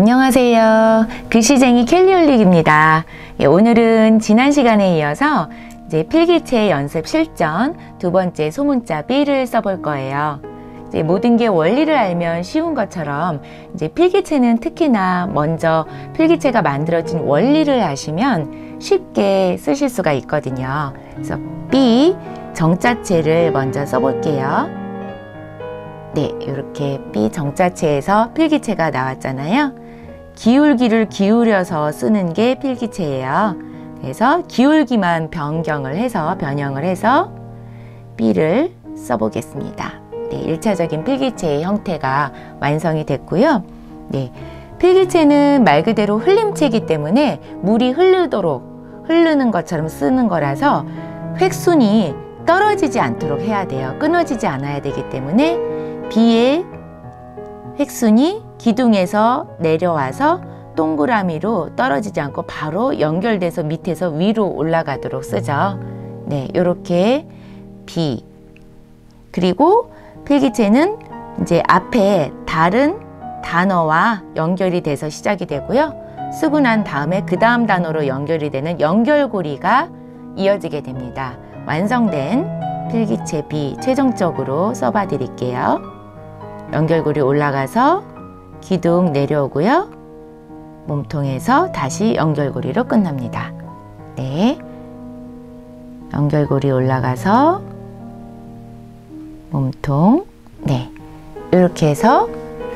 안녕하세요. 글씨쟁이 켈리올릭입니다. 오늘은 지난 시간에 이어서 이제 필기체 연습 실전 두 번째 소문자 B를 써볼 거예요. 이제 모든 게 원리를 알면 쉬운 것처럼 이제 필기체는 특히나 먼저 필기체가 만들어진 원리를 아시면 쉽게 쓰실 수가 있거든요. 그래서 B 정자체를 먼저 써볼게요. 네, 이렇게 B 정자체에서 필기체가 나왔잖아요. 기울기를 기울여서 쓰는 게 필기체예요. 그래서 기울기만 변경을 해서 변형을 해서 B를 써보겠습니다. 네, 1차적인 필기체의 형태가 완성이 됐고요. 네, 필기체는 말 그대로 흘림체이기 때문에 물이 흐르는 것처럼 쓰는 거라서 획순이 떨어지지 않도록 해야 돼요. 끊어지지 않아야 되기 때문에 B의 획순이 기둥에서 내려와서 동그라미로 떨어지지 않고 바로 연결돼서 밑에서 위로 올라가도록 쓰죠. 네, 이렇게 B. 그리고 필기체는 이제 앞에 다른 단어와 연결이 돼서 시작이 되고요. 쓰고 난 다음에 그 다음 단어로 연결이 되는 연결고리가 이어지게 됩니다. 완성된 필기체 B 최종적으로 써봐 드릴게요. 연결고리 올라가서 기둥 내려오고요. 몸통에서 다시 연결고리로 끝납니다. 네, 연결고리 올라가서 몸통, 네, 이렇게 해서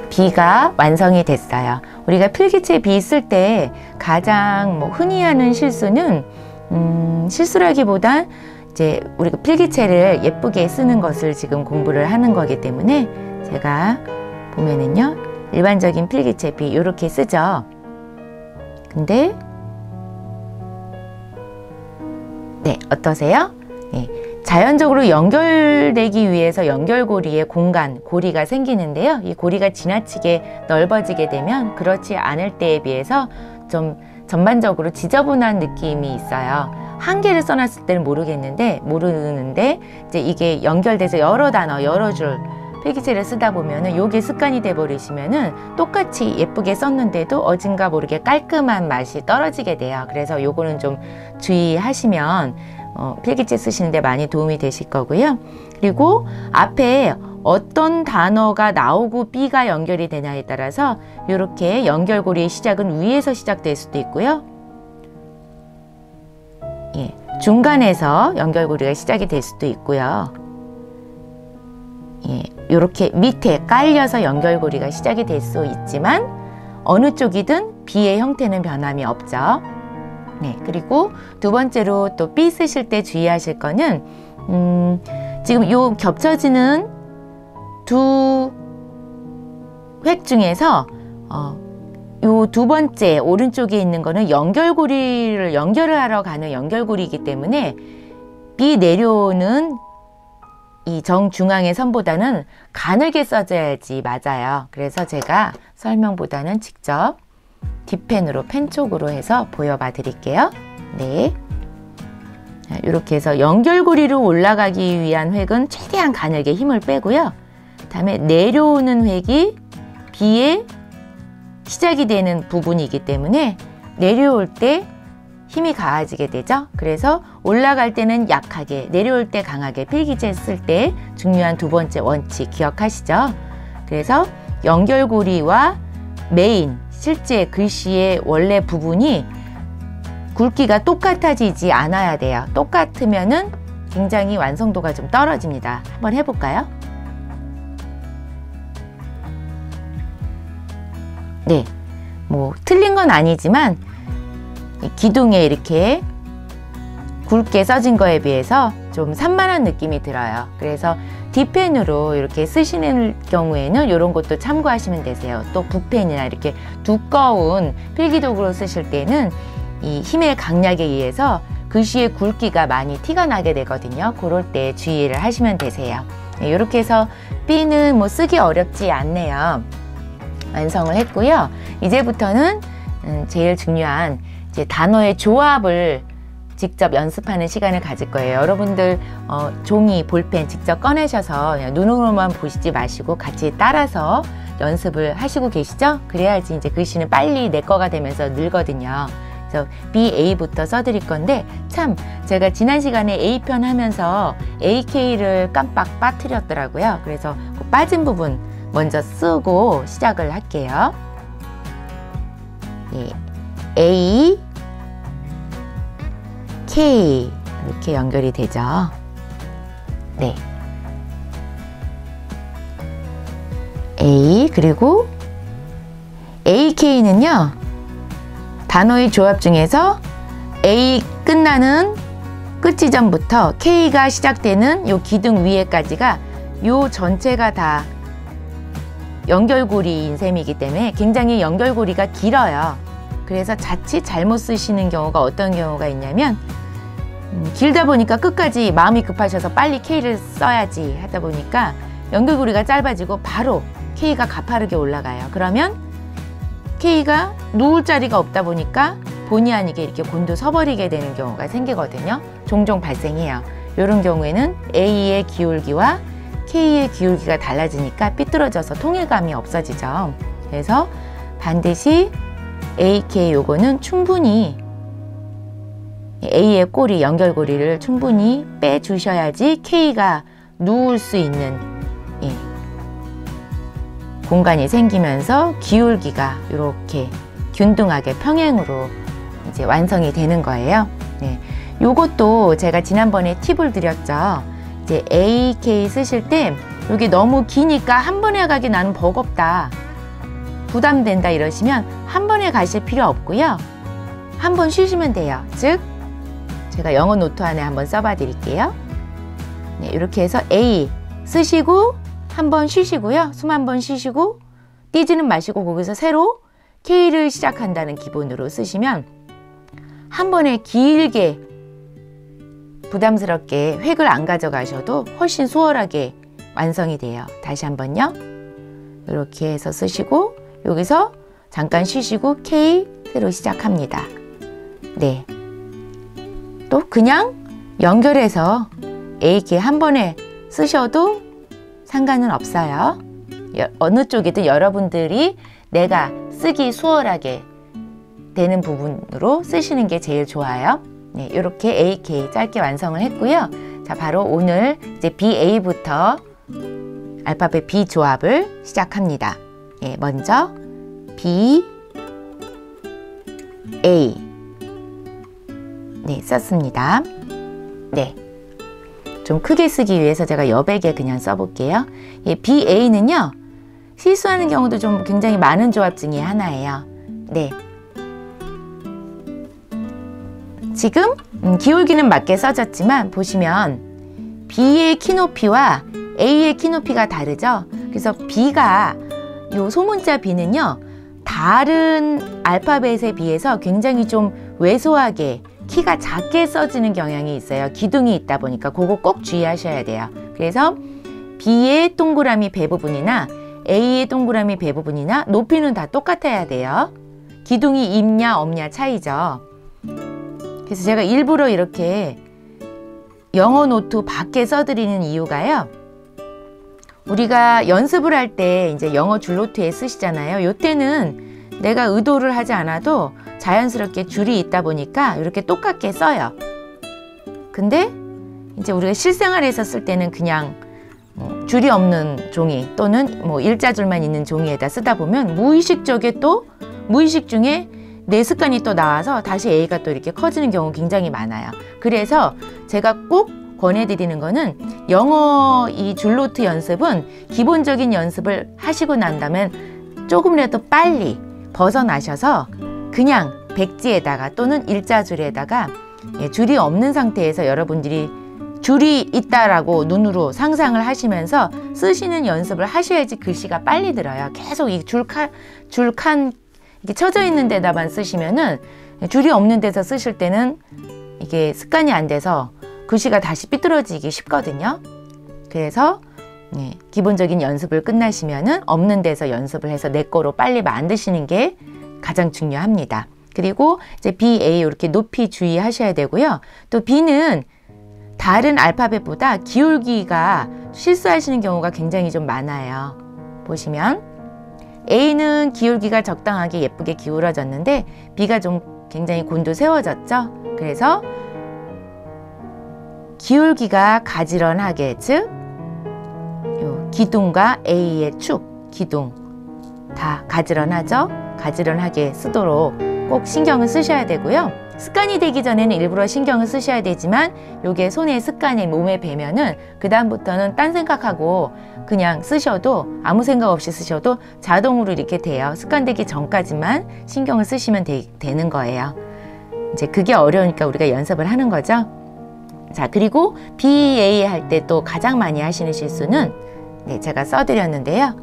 B가 완성이 됐어요. 우리가 필기체 B 쓸 때 가장 흔히 하는 실수는 실수라기보단 이제 우리가 필기체를 예쁘게 쓰는 것을 지금 공부를 하는 거기 때문에 제가 보면은요, 일반적인 필기체 B 이렇게 쓰죠. 근데 네, 어떠세요? 네, 자연적으로 연결되기 위해서 연결고리에 고리가 생기는데요. 이 고리가 지나치게 넓어지게 되면 그렇지 않을 때에 비해서 좀 전반적으로 지저분한 느낌이 있어요. 한 개를 써놨을 때는 모르는데 이제 이게 연결돼서 여러 단어, 여러 줄 필기체를 쓰다 보면은 요게 습관이 돼 버리시면은 똑같이 예쁘게 썼는데도 어딘가 모르게 깔끔한 맛이 떨어지게 돼요. 그래서 요거는 좀 주의하시면 필기체 쓰시는데 많이 도움이 되실 거고요. 그리고 앞에 어떤 단어가 나오고 B가 연결이 되냐에 따라서 이렇게 연결고리의 시작은 위에서 시작될 수도 있고요. 예, 중간에서 연결고리가 시작이 될 수도 있고요. 예, 이렇게 밑에 깔려서 연결고리가 시작이 될 수 있지만 어느 쪽이든 B의 형태는 변함이 없죠. 네, 그리고 두 번째로 또 B 쓰실 때 주의하실 거는 지금 요 겹쳐지는 두 획 중에서 요 두 번째 오른쪽에 있는 거는 연결고리를 연결을 하러 가는 연결고리이기 때문에 B 내려오는 이 정중앙의 선보다는 가늘게 써줘야지 맞아요. 그래서 제가 설명보다는 직접 뒷펜으로 펜 쪽으로 해서 보여봐 드릴게요. 네, 이렇게 해서 연결고리로 올라가기 위한 획은 최대한 가늘게 힘을 빼고요. 다음에 내려오는 획이 B의 시작이 되는 부분이기 때문에 내려올 때 힘이 가해지게 되죠. 그래서 올라갈 때는 약하게, 내려올 때 강하게 필기체 쓸 때 중요한 두 번째 원칙 기억하시죠? 그래서 연결고리와 메인, 실제 글씨의 원래 부분이 굵기가 똑같아지지 않아야 돼요. 똑같으면은 굉장히 완성도가 좀 떨어집니다. 한번 해볼까요? 네, 틀린 건 아니지만 기둥에 이렇게 굵게 써진 거에 비해서 좀 산만한 느낌이 들어요. 그래서 뒷펜으로 이렇게 쓰시는 경우에는 이런 것도 참고하시면 되세요. 또 붓펜이나 이렇게 두꺼운 필기도구로 쓰실 때는 이 힘의 강약에 의해서 글씨의 굵기가 많이 티가 나게 되거든요. 그럴 때 주의를 하시면 되세요. 네, 이렇게 해서 B는 쓰기 어렵지 않네요. 완성을 했고요. 이제부터는 제일 중요한 이제 단어의 조합을 직접 연습하는 시간을 가질 거예요. 여러분들 종이, 볼펜 직접 꺼내셔서 그냥 눈으로만 보시지 마시고 같이 따라서 연습을 하시고 계시죠? 그래야지 이제 글씨는 빨리 내 거가 되면서 늘거든요. 그래서 BA부터 써드릴 건데, 참 제가 지난 시간에 A편 하면서 AK를 깜빡 빠뜨렸더라고요. 그래서 그 빠진 부분 먼저 쓰고 시작을 할게요. 예, A, K 이렇게 연결이 되죠. 네, A, 그리고 AK는요, 단어의 조합 중에서 A 끝나는 끝 지점부터 K가 시작되는 요 기둥 위에까지가 요 전체가 다 연결고리인 셈이기 때문에 굉장히 연결고리가 길어요. 그래서 자칫 잘못 쓰시는 경우가 어떤 경우가 있냐면, 길다 보니까 끝까지 마음이 급하셔서 빨리 K를 써야지 하다 보니까 연결고리가 짧아지고 바로 K가 가파르게 올라가요. 그러면 K가 누울 자리가 없다 보니까 본의 아니게 이렇게 곤두 서버리게 되는 경우가 생기거든요. 종종 발생해요. 이런 경우에는 A의 기울기와 K의 기울기가 달라지니까 삐뚤어져서 통일감이 없어지죠. 그래서 반드시 AK 요거는 충분히 A의 꼬리, 연결고리를 충분히 빼주셔야지 K가 누울 수 있는 공간이 생기면서 기울기가 이렇게 균등하게 평행으로 이제 완성이 되는 거예요. 네. 요것도 제가 지난번에 팁을 드렸죠. 이제 AK 쓰실 때 여기 너무 기니까 한 번에 가기 나는 버겁다, 부담된다 이러시면 한 번에 가실 필요 없고요. 한 번 쉬시면 돼요. 즉 제가 영어 노트 안에 한번 써봐 드릴게요. 네, 이렇게 해서 A 쓰시고 한 번 쉬시고요. 숨 한 번 쉬시고 뛰지는 마시고 거기서 새로 K를 시작한다는 기본으로 쓰시면 한 번에 길게 부담스럽게 획을 안 가져가셔도 훨씬 수월하게 완성이 돼요. 다시 한번요. 이렇게 해서 쓰시고 여기서 잠깐 쉬시고 K 새로 시작합니다. 네. 또 그냥 연결해서 AK 한 번에 쓰셔도 상관은 없어요. 어느 쪽이든 여러분들이 내가 쓰기 수월하게 되는 부분으로 쓰시는 게 제일 좋아요. 네, 이렇게 AK 짧게 완성을 했고요. 자, 바로 오늘 이제 BA부터 알파벳 B 조합을 시작합니다. 네, 먼저 B, A. 네, 썼습니다. 네. 좀 크게 쓰기 위해서 제가 여백에 그냥 써볼게요. 예, BA는요, 실수하는 경우도 좀 굉장히 많은 조합 중에 하나예요. 네. 지금 기울기는 맞게 써졌지만 보시면 B의 키높이와 A의 키높이가 다르죠. 그래서 B가 요 소문자 B는요, 다른 알파벳에 비해서 굉장히 좀 왜소하게 키가 작게 써지는 경향이 있어요. 기둥이 있다 보니까 그거 꼭 주의하셔야 돼요. 그래서 B의 동그라미 배 부분이나 A의 동그라미 배 부분이나 높이는 다 똑같아야 돼요. 기둥이 있냐 없냐 차이죠. 그래서 제가 일부러 이렇게 영어 노트 밖에 써드리는 이유가요, 우리가 연습을 할 때 이제 영어 줄노트에 쓰시잖아요. 요때는 내가 의도를 하지 않아도 자연스럽게 줄이 있다 보니까 이렇게 똑같게 써요. 근데 이제 우리가 실생활에서 쓸 때는 그냥 줄이 없는 종이 또는 뭐 일자줄만 있는 종이에다 쓰다 보면 무의식 중에 내 습관이 또 나와서 다시 A가 또 이렇게 커지는 경우 굉장히 많아요. 그래서 제가 꼭 권해드리는 거는 영어 이 줄노트 연습은 기본적인 연습을 하시고 난 다음에 조금이라도 빨리 벗어나셔서 그냥 백지에다가 또는 일자줄에다가 줄이 없는 상태에서 여러분들이 줄이 있다라고 눈으로 상상을 하시면서 쓰시는 연습을 하셔야지 글씨가 빨리 들어요. 계속 이 줄칸 이렇게 쳐져 있는 데다만 쓰시면은, 줄이 없는 데서 쓰실 때는 이게 습관이 안 돼서 글씨가 다시 삐뚤어지기 쉽거든요. 그래서 기본적인 연습을 끝나시면은 없는 데서 연습을 해서 내 거로 빨리 만드시는 게 가장 중요합니다. 그리고 이제 BA 이렇게 높이 주의하셔야 되고요. 또 B는 다른 알파벳보다 기울기가 실수하시는 경우가 굉장히 좀 많아요. 보시면 A는 기울기가 적당하게 예쁘게 기울어졌는데 B가 좀 굉장히 곤두세워졌죠. 그래서 기울기가 가지런하게, 즉 요 기둥과 A의 축, 기둥 다 가지런하죠. 가지런하게 쓰도록 꼭 신경을 쓰셔야 되고요. 습관이 되기 전에는 일부러 신경을 쓰셔야 되지만 요게 손에 습관이 몸에 배면은 그 다음부터는 딴 생각하고 그냥 쓰셔도, 아무 생각 없이 쓰셔도 자동으로 이렇게 돼요. 습관되기 전까지만 신경을 쓰시면 되는 거예요. 이제 그게 어려우니까 우리가 연습을 하는 거죠. 자, 그리고 BA 할 때 또 가장 많이 하시는 실수는 제가 써드렸는데요.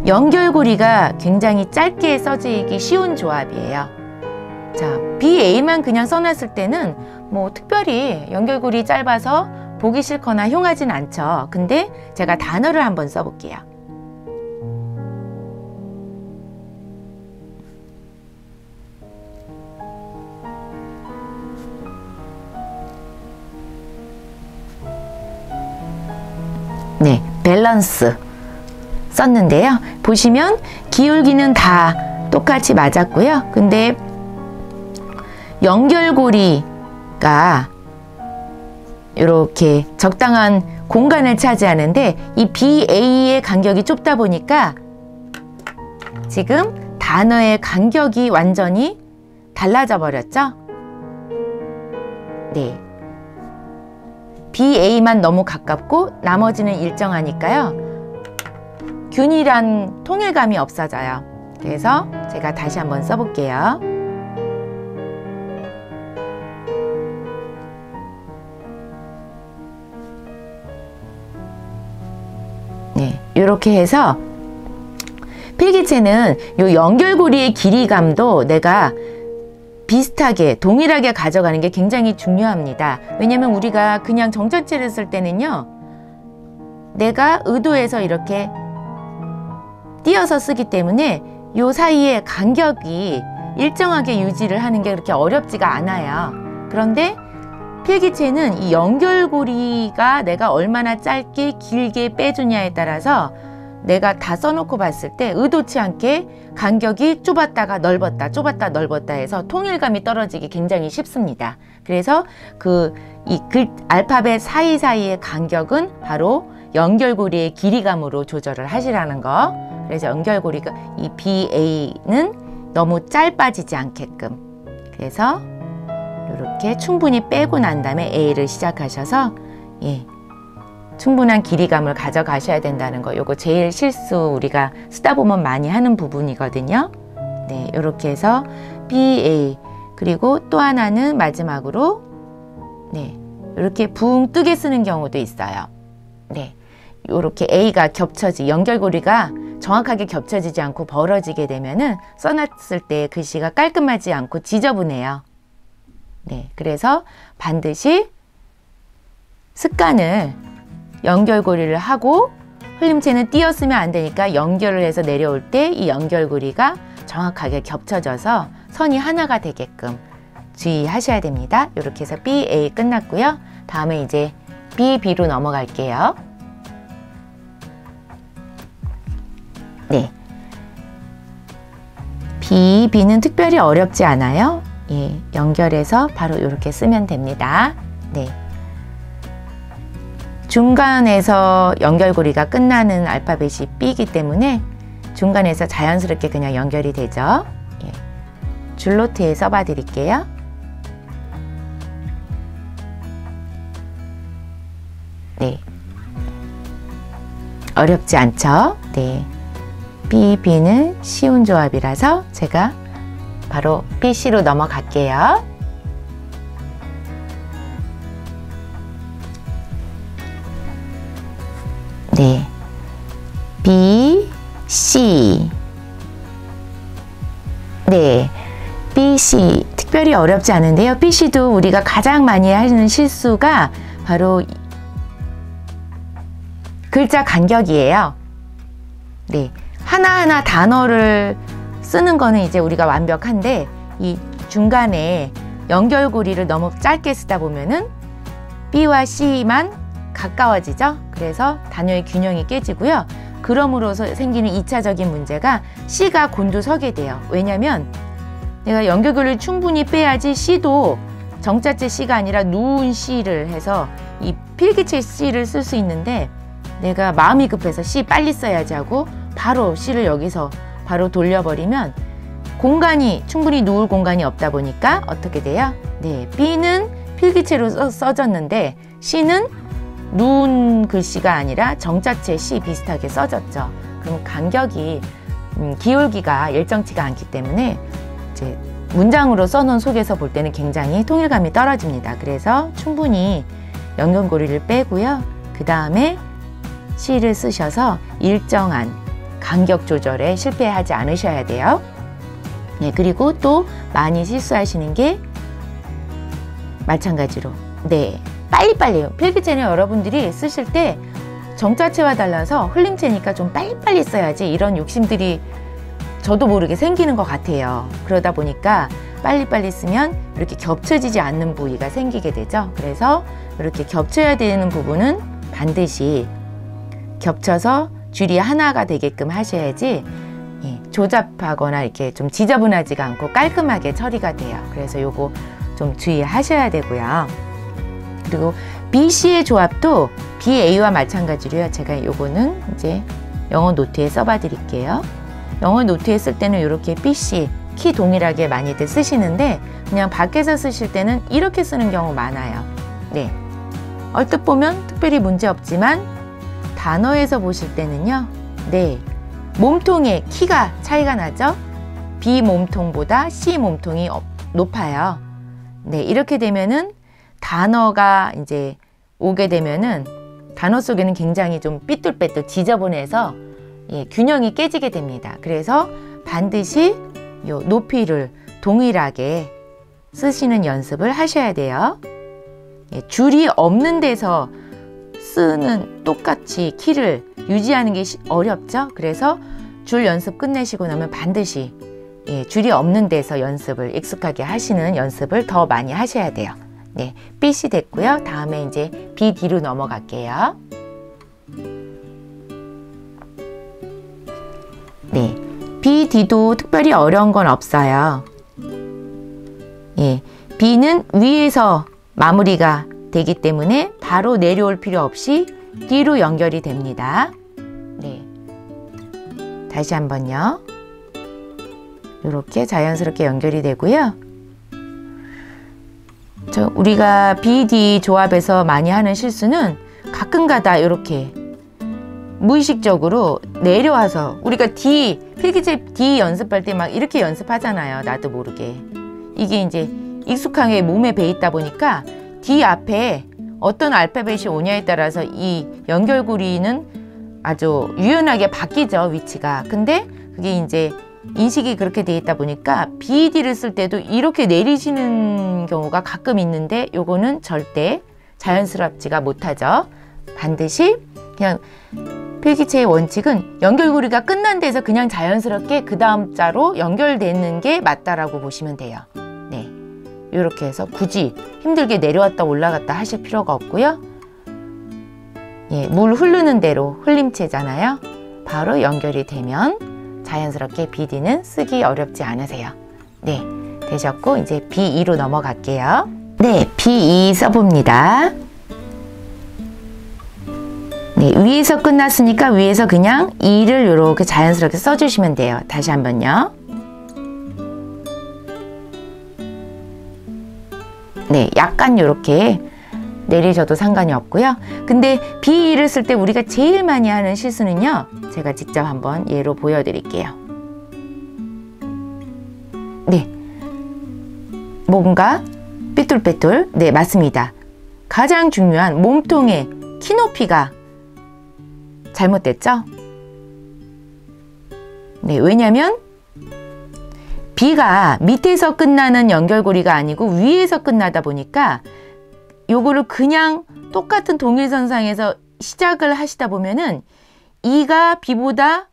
연결고리가 굉장히 짧게 써지기 쉬운 조합이에요. 자, BA만 그냥 써놨을 때는 뭐 특별히 연결고리 짧아서 보기 싫거나 흉하진 않죠. 근데 제가 단어를 한번 써볼게요. 네, 밸런스 썼는데요. 보시면 기울기는 다 똑같이 맞았고요. 근데 연결고리가 이렇게 적당한 공간을 차지하는데 이 BA의 간격이 좁다 보니까 지금 단어의 간격이 완전히 달라져 버렸죠. 네, BA만 너무 가깝고 나머지는 일정하니까요. 균일한 통일감이 없어져요. 그래서 제가 다시 한번 써볼게요. 네, 이렇게 해서 필기체는 이 연결고리의 길이감도 내가 비슷하게 동일하게 가져가는 게 굉장히 중요합니다. 왜냐면 우리가 그냥 정전체를 쓸 때는요, 내가 의도해서 이렇게 띄어서 쓰기 때문에 이 사이에 간격이 일정하게 유지를 하는 게 그렇게 어렵지가 않아요. 그런데 필기체는 이 연결고리가 내가 얼마나 짧게 길게 빼주냐에 따라서 내가 다 써놓고 봤을 때 의도치 않게 간격이 좁았다가 넓었다, 좁았다 넓었다 해서 통일감이 떨어지기 굉장히 쉽습니다. 그래서 이 알파벳 사이사이의 간격은 바로 연결고리의 길이감으로 조절을 하시라는 거. 그래서 연결고리가 이 BA는 너무 짧아지지 않게끔, 그래서 이렇게 충분히 빼고 난 다음에 A를 시작하셔서 충분한 길이감을 가져가셔야 된다는 거. 요거 제일 실수 우리가 쓰다 보면 많이 하는 부분이거든요. 네, 이렇게 해서 BA, 그리고 또 하나는 마지막으로 이렇게 붕 뜨게 쓰는 경우도 있어요. 네, 이렇게 A가 연결고리가 정확하게 겹쳐지지 않고 벌어지게 되면은 써놨을 때 글씨가 깔끔하지 않고 지저분해요. 네, 그래서 반드시 습관을 연결고리를 하고, 흘림체는 띄어 쓰면 안 되니까 연결을 해서 내려올 때 이 연결고리가 정확하게 겹쳐져서 선이 하나가 되게끔 주의하셔야 됩니다. 이렇게 해서 BA 끝났고요. 다음에 이제 BB로 넘어갈게요. 네, BB는 특별히 어렵지 않아요. 연결해서 바로 이렇게 쓰면 됩니다. 네, 중간에서 연결고리가 끝나는 알파벳이 B이기 때문에 중간에서 자연스럽게 그냥 연결이 되죠. 줄노트에 써봐 드릴게요. 네, 어렵지 않죠? 네, BB는 쉬운 조합이라서 제가 바로 BC로 넘어갈게요. 네, B, C. 네, B, C 특별히 어렵지 않은데요. B, C도 우리가 가장 많이 하는 실수가 바로 글자 간격이에요. 네, 하나하나 단어를 쓰는 거는 이제 우리가 완벽한데 이 중간에 연결고리를 너무 짧게 쓰다 보면은 B와 C만 가까워지죠. 그래서 단어의 균형이 깨지고요. 그럼으로써 생기는 2차적인 문제가 C가 곤두서게 돼요. 왜냐면 내가 연결고리를 충분히 빼야지 C도 정자체 C가 아니라 누운 C를 해서 이 필기체 C를 쓸 수 있는데 내가 마음이 급해서 C 빨리 써야지 하고 바로 C를 여기서 바로 돌려버리면 공간이 충분히 누울 공간이 없다 보니까 어떻게 돼요? 네, B는 필기체로 써졌는데 C는 누운 글씨가 아니라 정자체 C 비슷하게 써졌죠. 그럼 간격이 기울기가 일정치가 않기 때문에 이제 문장으로 써놓은 속에서 볼 때는 굉장히 통일감이 떨어집니다. 그래서 충분히 연결고리를 빼고요. 그 다음에 C를 쓰셔서 일정한 간격 조절에 실패하지 않으셔야 돼요. 네, 그리고 또 많이 실수하시는 게 마찬가지로 네, 빨리빨리요. 필기체는 여러분들이 쓰실 때 정자체와 달라서 흘림체니까 좀 빨리빨리 써야지 이런 욕심들이 저도 모르게 생기는 것 같아요. 그러다 보니까 빨리빨리 쓰면 이렇게 겹쳐지지 않는 부위가 생기게 되죠. 그래서 이렇게 겹쳐야 되는 부분은 반드시 겹쳐서 줄이 하나가 되게끔 하셔야지 조잡하거나 이렇게 좀 지저분하지가 않고 깔끔하게 처리가 돼요. 그래서 요거 좀 주의하셔야 되고요. 그리고 BC의 조합도 BA와 마찬가지로요. 제가 요거는 이제 영어 노트에 써봐 드릴게요. 영어 노트에 쓸 때는 이렇게 BC 키 동일하게 많이들 쓰시는데 그냥 밖에서 쓰실 때는 이렇게 쓰는 경우 많아요. 네, 얼뜻 보면 특별히 문제 없지만 단어에서 보실 때는요. 네, 몸통의 키가 차이가 나죠. B 몸통보다 C 몸통이 높아요. 네, 이렇게 되면은 단어가 이제 오게 되면은 단어 속에는 굉장히 좀 삐뚤빼뚤 지저분해서 균형이 깨지게 됩니다. 그래서 반드시 요 높이를 동일하게 쓰시는 연습을 하셔야 돼요. 줄이 없는 데서 쓰는 똑같이 키를 유지하는 게 어렵죠. 그래서 줄 연습 끝내시고 나면 반드시 줄이 없는 데서 연습을 익숙하게 하시는 연습을 더 많이 하셔야 돼요. 네, BC 됐고요. 다음에 이제 BD로 넘어갈게요. 네, BD도 특별히 어려운 건 없어요. 예, B는 위에서 마무리가 되기 때문에 바로 내려올 필요 없이 D로 연결이 됩니다. 네, 다시 한번요. 이렇게 자연스럽게 연결이 되고요. 우리가 BD 조합에서 많이 하는 실수는 가끔가다 이렇게 무의식적으로 내려와서 우리가 D, 필기체 D 연습할 때 막 이렇게 연습하잖아요. 나도 모르게. 이게 이제 익숙하게 몸에 배 있다 보니까 D 앞에 어떤 알파벳이 오냐에 따라서 이 연결고리는 아주 유연하게 바뀌죠, 위치가. 근데 그게 이제 인식이 그렇게 돼 있다 보니까 BD를 쓸 때도 이렇게 내리시는 경우가 가끔 있는데 요거는 절대 자연스럽지가 못하죠. 반드시 그냥 필기체의 원칙은 연결고리가 끝난 데서 그냥 자연스럽게 그 다음 자로 연결되는 게 맞다라고 보시면 돼요. 네, 이렇게 해서 굳이 힘들게 내려왔다 올라갔다 하실 필요가 없고요. 예, 물 흐르는 대로 흘림체잖아요. 바로 연결이 되면 자연스럽게 BD는 쓰기 어렵지 않으세요. 네, 되셨고 이제 B2로 넘어갈게요. 네, B2 써봅니다. 네, 위에서 끝났으니까 위에서 그냥 2를 이렇게 자연스럽게 써주시면 돼요. 다시 한번요. 네, 약간 이렇게 내리셔도 상관이 없고요. 근데 B2를 쓸 때 우리가 제일 많이 하는 실수는요. 제가 직접 한번 예로 보여드릴게요. 네, 뭔가 삐뚤빼뚤. 네, 맞습니다. 가장 중요한 몸통의 키 높이가 잘못됐죠? 네, 왜냐면 B가 밑에서 끝나는 연결고리가 아니고 위에서 끝나다 보니까 요거를 그냥 똑같은 동일선상에서 시작을 하시다 보면은 E가 B보다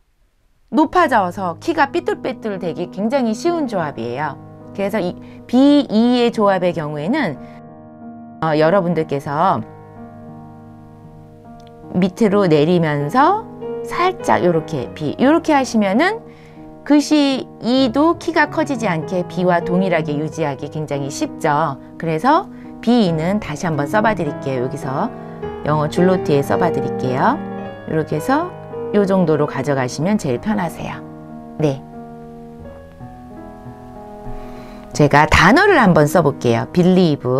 높아져서 키가 삐뚤빼뚤 되기 굉장히 쉬운 조합이에요. 그래서 이 B, E의 조합의 경우에는 여러분들께서 밑으로 내리면서 살짝 요렇게 B 요렇게 하시면은 글씨 E도 키가 커지지 않게 B와 동일하게 유지하기 굉장히 쉽죠. 그래서 B는 다시 한번 써봐 드릴게요. 여기서 영어 줄노트에 써봐 드릴게요. 이렇게 해서 요 정도로 가져가시면 제일 편하세요. 네. 제가 단어를 한번 써볼게요. believe.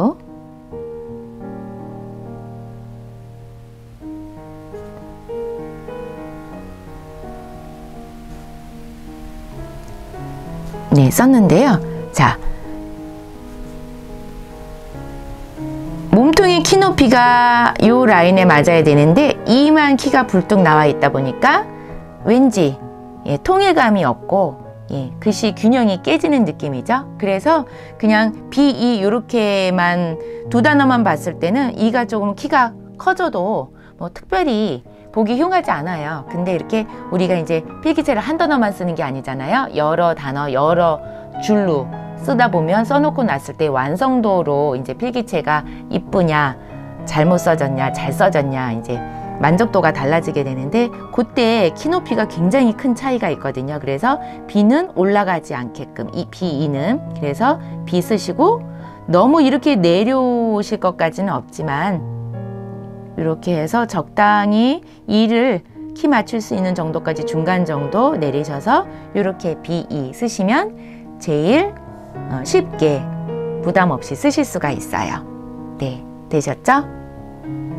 네, 썼는데요. 자, 몸통의 키 높이가 요 라인에 맞아야 되는데 이만 키가 불뚝 나와 있다 보니까 왠지 통일감이 없고 글씨 균형이 깨지는 느낌이죠. 그래서 그냥 B, E 요렇게만 두 단어만 봤을 때는 E가 조금 키가 커져도 뭐 특별히 보기 흉하지 않아요. 근데 이렇게 우리가 이제 필기체를 한 단어만 쓰는 게 아니잖아요. 여러 단어, 여러 줄로 쓰다 보면 써놓고 났을 때 완성도로 이제 필기체가 이쁘냐, 잘못 써졌냐, 잘 써졌냐, 이제 만족도가 달라지게 되는데 그때 키 높이가 굉장히 큰 차이가 있거든요. 그래서 B는 올라가지 않게끔 이 B2는 그래서 B 쓰시고 너무 이렇게 내려오실 것까지는 없지만 이렇게 해서 적당히 E를 키 맞출 수 있는 정도까지 중간 정도 내리셔서 이렇게 B2 쓰시면 제일 쉽게 부담 없이 쓰실 수가 있어요. 네, 되셨죠?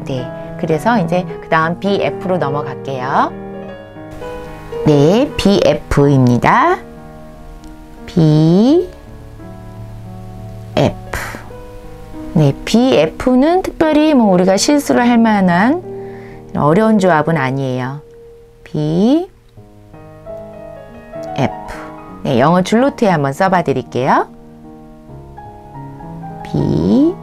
네, 그래서 이제 그 다음 BF로 넘어갈게요. 네, BF입니다. BF. 네, BF는 특별히 뭐 우리가 실수를 할 만한 어려운 조합은 아니에요. BF. 네, 영어 줄노트에 한번 써봐 드릴게요. BF.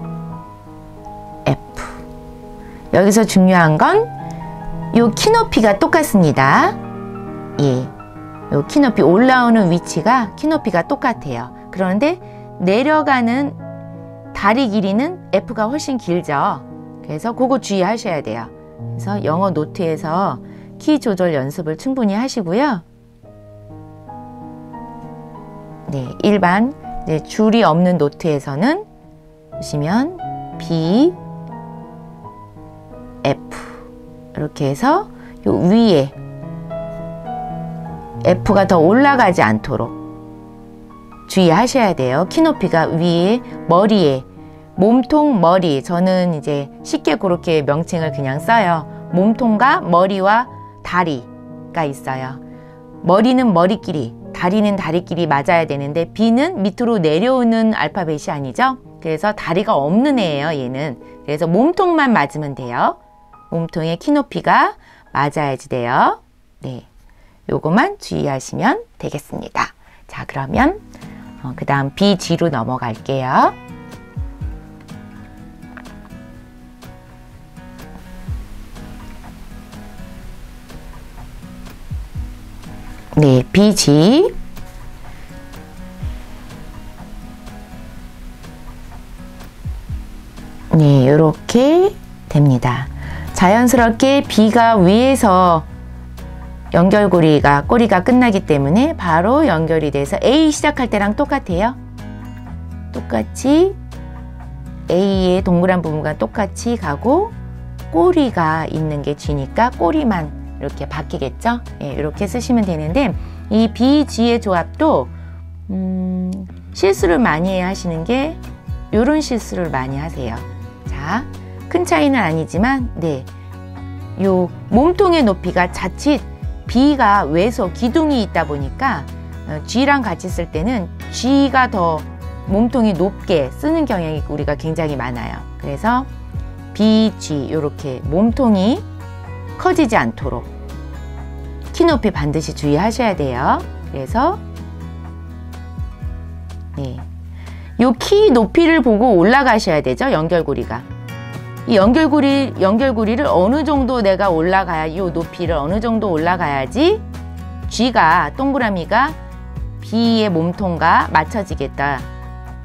여기서 중요한 건 요 키높이가 똑같습니다. 예, 요 키높이 올라오는 위치가 키높이가 똑같아요. 그런데 내려가는 다리 길이는 F가 훨씬 길죠. 그래서 그거 주의하셔야 돼요. 그래서 영어 노트에서 키 조절 연습을 충분히 하시고요. 네, 일반 이제 줄이 없는 노트에서는 보시면 B, F 이렇게 해서 요 위에 F가 더 올라가지 않도록 주의하셔야 돼요. 키높이가 위에 머리에 몸통 머리 저는 이제 쉽게 그렇게 명칭을 그냥 써요. 몸통과 머리와 다리가 있어요. 머리는 머리끼리 다리는 다리끼리 맞아야 되는데 B는 밑으로 내려오는 알파벳이 아니죠. 그래서 다리가 없는 애예요. 얘는. 그래서 몸통만 맞으면 돼요. 몸통의 키높이가 맞아야지 돼요. 네, 요거만 주의하시면 되겠습니다. 자, 그러면 그 다음 BG로 넘어갈게요. 네, BG. 네, 요렇게 됩니다. 자연스럽게 B가 위에서 연결고리가 꼬리가 끝나기 때문에 바로 연결이 돼서 A 시작할 때랑 똑같아요. 똑같이 A의 동그란 부분과 똑같이 가고 꼬리가 있는 게 G니까 꼬리만 이렇게 바뀌겠죠. 예, 이렇게 쓰시면 되는데 이 BG의 조합도 실수를 많이 하시는 게 이런 실수를 많이 하세요. 자, 큰 차이는 아니지만 네, 요 몸통의 높이가 자칫 B가 외서 기둥이 있다 보니까 G랑 같이 쓸 때는 G가 더 몸통이 높게 쓰는 경향이 우리가 굉장히 많아요. 그래서 BG 이렇게 몸통이 커지지 않도록 키높이 반드시 주의하셔야 돼요. 그래서 네, 요 키 높이를 보고 올라가셔야 되죠. 연결고리가. 이 연결고리를 어느 정도 내가 올라가야, 이 높이를 어느 정도 올라가야지 G가, 동그라미가 B의 몸통과 맞춰지겠다.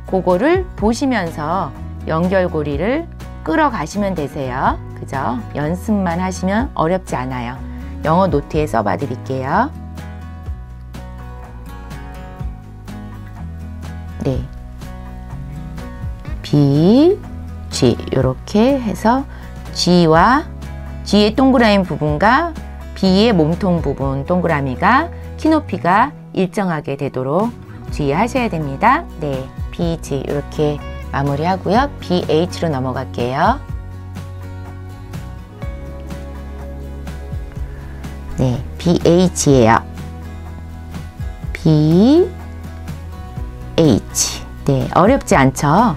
그거를 보시면서 연결고리를 끌어가시면 되세요. 그죠? 연습만 하시면 어렵지 않아요. 영어 노트에 써봐 드릴게요. 네. B, G 이렇게 해서 G와 G의 동그라미 부분과 B의 몸통 부분 동그라미가 키높이가 일정하게 되도록 주의하셔야 됩니다. 네, B, G 이렇게 마무리하고요. B, H로 넘어갈게요. 네, B, H예요. B, H. 네, 어렵지 않죠?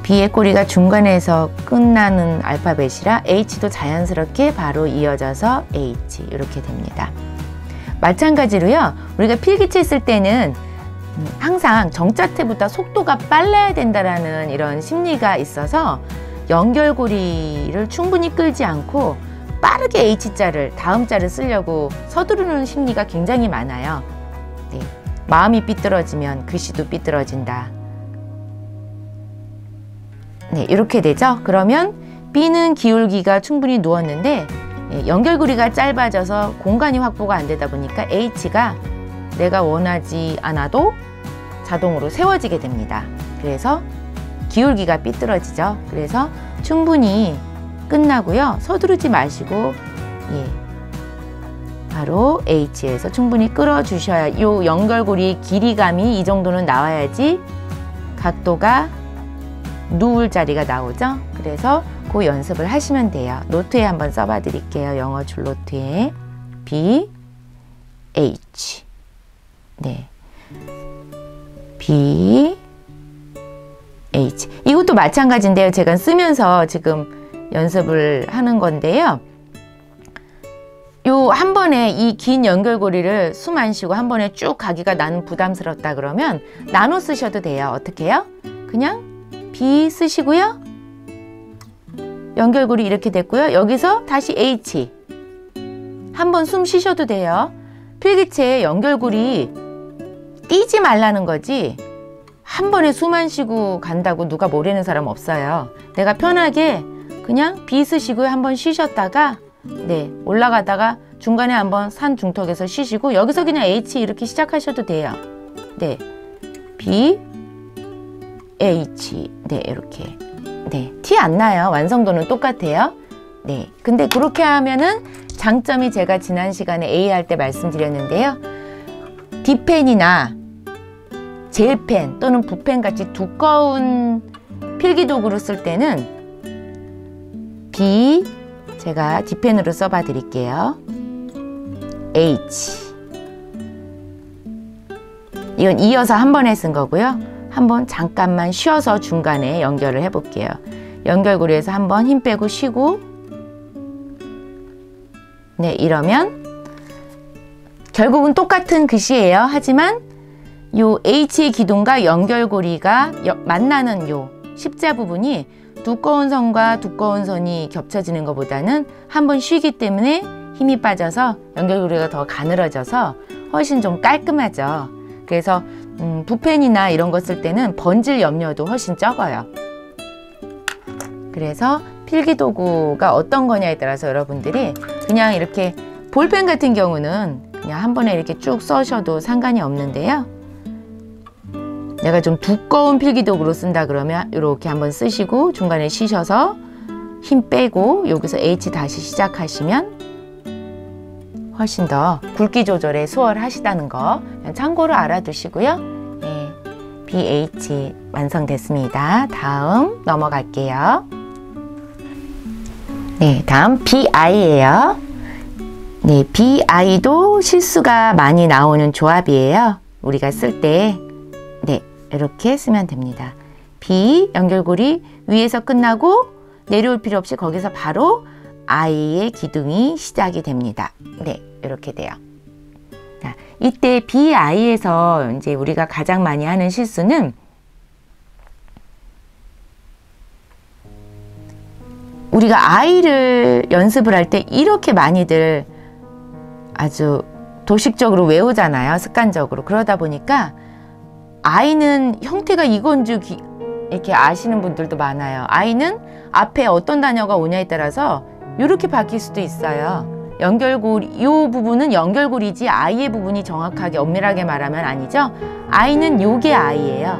B의 꼬리가 중간에서 끝나는 알파벳이라 H도 자연스럽게 바로 이어져서 H 이렇게 됩니다. 마찬가지로요, 우리가 필기체 쓸 때는 항상 정자태보다 속도가 빨라야 된다라는 이런 심리가 있어서 연결고리를 충분히 끌지 않고 빠르게 H자를, 다음 자를 쓰려고 서두르는 심리가 굉장히 많아요. 네, 마음이 삐뚤어지면 글씨도 삐뚤어진다. 네, 이렇게 되죠. 그러면 B는 기울기가 충분히 누웠는데 연결고리가 짧아져서 공간이 확보가 안 되다 보니까 H가 내가 원하지 않아도 자동으로 세워지게 됩니다. 그래서 기울기가 삐뚤어지죠. 그래서 충분히 끝나고요. 서두르지 마시고 바로 H에서 충분히 끌어주셔야, 이 연결고리 길이감이 이 정도는 나와야지 각도가 누울 자리가 나오죠. 그래서 그 연습을 하시면 돼요. 노트에 한번 써봐 드릴게요. 영어 줄 노트에 B, H. 네, B, H. 이것도 마찬가지인데요. 제가 쓰면서 지금 연습을 하는 건데요. 요 한 번에 이 긴 연결고리를 숨 안 쉬고 한 번에 쭉 가기가 나는 부담스럽다 그러면 나눠 쓰셔도 돼요. 어떻게 해요? 그냥 B 쓰시고요. 연결고리 이렇게 됐고요. 여기서 다시 H. 한 번 숨 쉬셔도 돼요. 필기체에 연결고리 띄지 말라는 거지 한 번에 숨 안 쉬고 간다고 누가 모르는 사람 없어요. 내가 편하게 그냥 B 쓰시고요. 한 번 쉬셨다가 네, 올라가다가 중간에 한번 산 중턱에서 쉬시고 여기서 그냥 H 이렇게 시작하셔도 돼요. 네, B, H. 네, 이렇게. 네, 티 안 나요. 완성도는 똑같아요. 네, 근데 그렇게 하면은 장점이 제가 지난 시간에 A 할 때 말씀드렸는데요. D펜이나 젤펜 또는 붓펜 같이 두꺼운 필기도구로 쓸 때는 B, 제가 D펜으로 써봐 드릴게요. H. 이건 이어서 한 번에 쓴 거고요. 한번 잠깐만 쉬어서 중간에 연결을 해 볼게요. 연결고리에서 한번 힘 빼고 쉬고 네, 이러면 결국은 똑같은 글씨예요. 하지만 요 H의 기둥과 연결고리가 만나는 요 십자 부분이 두꺼운 선과 두꺼운 선이 겹쳐지는 것보다는 한번 쉬기 때문에 힘이 빠져서 연결고리가 더 가늘어져서 훨씬 좀 깔끔하죠. 그래서 붓펜이나 이런 거 쓸 때는 번질 염려도 훨씬 적어요. 그래서 필기도구가 어떤 거냐에 따라서 여러분들이 그냥 이렇게 볼펜 같은 경우는 그냥 한 번에 이렇게 쭉 써셔도 상관이 없는데요. 내가 좀 두꺼운 필기도구로 쓴다 그러면 이렇게 한번 쓰시고 중간에 쉬셔서 힘 빼고 여기서 H 다시 시작하시면 훨씬 더 굵기 조절에 수월하시다는 거 그냥 참고로 알아두시고요. 네, BH 완성됐습니다. 다음 넘어갈게요. 네, 다음 BI예요. 네, BI도 실수가 많이 나오는 조합이에요. 우리가 쓸 때 네, 이렇게 쓰면 됩니다. B 연결고리 위에서 끝나고 내려올 필요 없이 거기서 바로 I의 기둥이 시작이 됩니다. 네, 이렇게 돼요. 자, 이때 BI에서 이제 우리가 가장 많이 하는 실수는 우리가 I를 연습을 할 때 이렇게 많이들 아주 도식적으로 외우잖아요. 습관적으로. 그러다 보니까 I는 형태가 이건 줄 이렇게 아시는 분들도 많아요. I는 앞에 어떤 단어가 오냐에 따라서 이렇게 바뀔 수도 있어요. 연결고리, 이 부분은 연결고리지 I의 부분이 정확하게 엄밀하게 말하면 아니죠. I는 요게 I예요.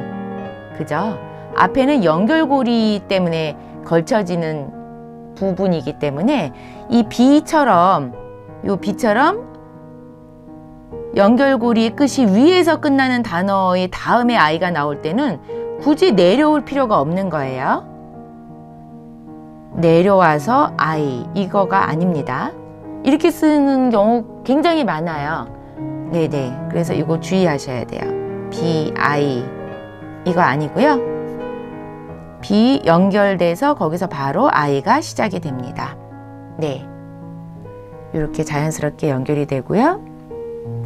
그죠? 앞에는 연결고리 때문에 걸쳐지는 부분이기 때문에 이 B처럼, 요 B처럼 연결고리의 끝이 위에서 끝나는 단어의 다음에 I가 나올 때는 굳이 내려올 필요가 없는 거예요. 내려와서 I, 이거가 아닙니다. 이렇게 쓰는 경우 굉장히 많아요. 네네. 그래서 이거 주의하셔야 돼요. B, I, 이거 아니고요. B 연결돼서 거기서 바로 I가 시작이 됩니다. 네. 이렇게 자연스럽게 연결이 되고요.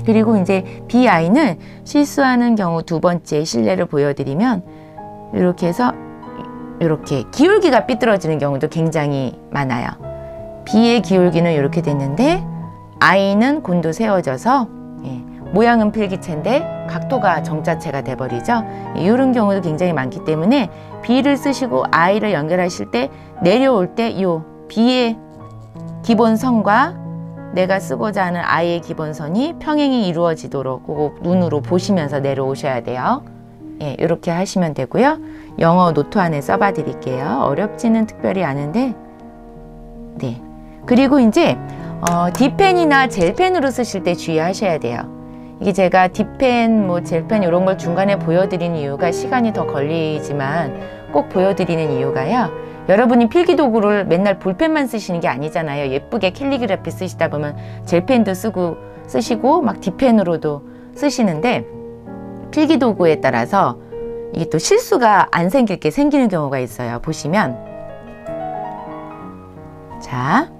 그리고 이제 BI는 실수하는 경우 두 번째 실례를 보여드리면 이렇게 해서 이렇게 기울기가 삐뚤어지는 경우도 굉장히 많아요. B의 기울기는 이렇게 됐는데 I는 곤두세워져서 모양은 필기체인데 각도가 정자체가 돼버리죠. 이런 경우도 굉장히 많기 때문에 B를 쓰시고 I를 연결하실 때 내려올 때 이 B의 기본선과 내가 쓰고자 하는 I의 기본선이 평행이 이루어지도록 그거 눈으로 보시면서 내려오셔야 돼요. 예, 이렇게 하시면 되고요. 영어 노트 안에 써봐 드릴게요. 어렵지는 특별히 않은데 네. 그리고 이제 D펜이나 젤펜으로 쓰실 때 주의하셔야 돼요. 이게 제가 D펜, 뭐 젤펜 이런 걸 중간에 보여드리는 이유가 시간이 더 걸리지만 꼭 보여드리는 이유가요. 여러분이 필기도구를 맨날 볼펜만 쓰시는 게 아니잖아요. 예쁘게 캘리그라피 쓰시다 보면 젤펜도 쓰시고 막 D펜으로도 쓰시는데 필기도구에 따라서 이게 또 실수가 안 생길 게 생기는 경우가 있어요. 보시면 자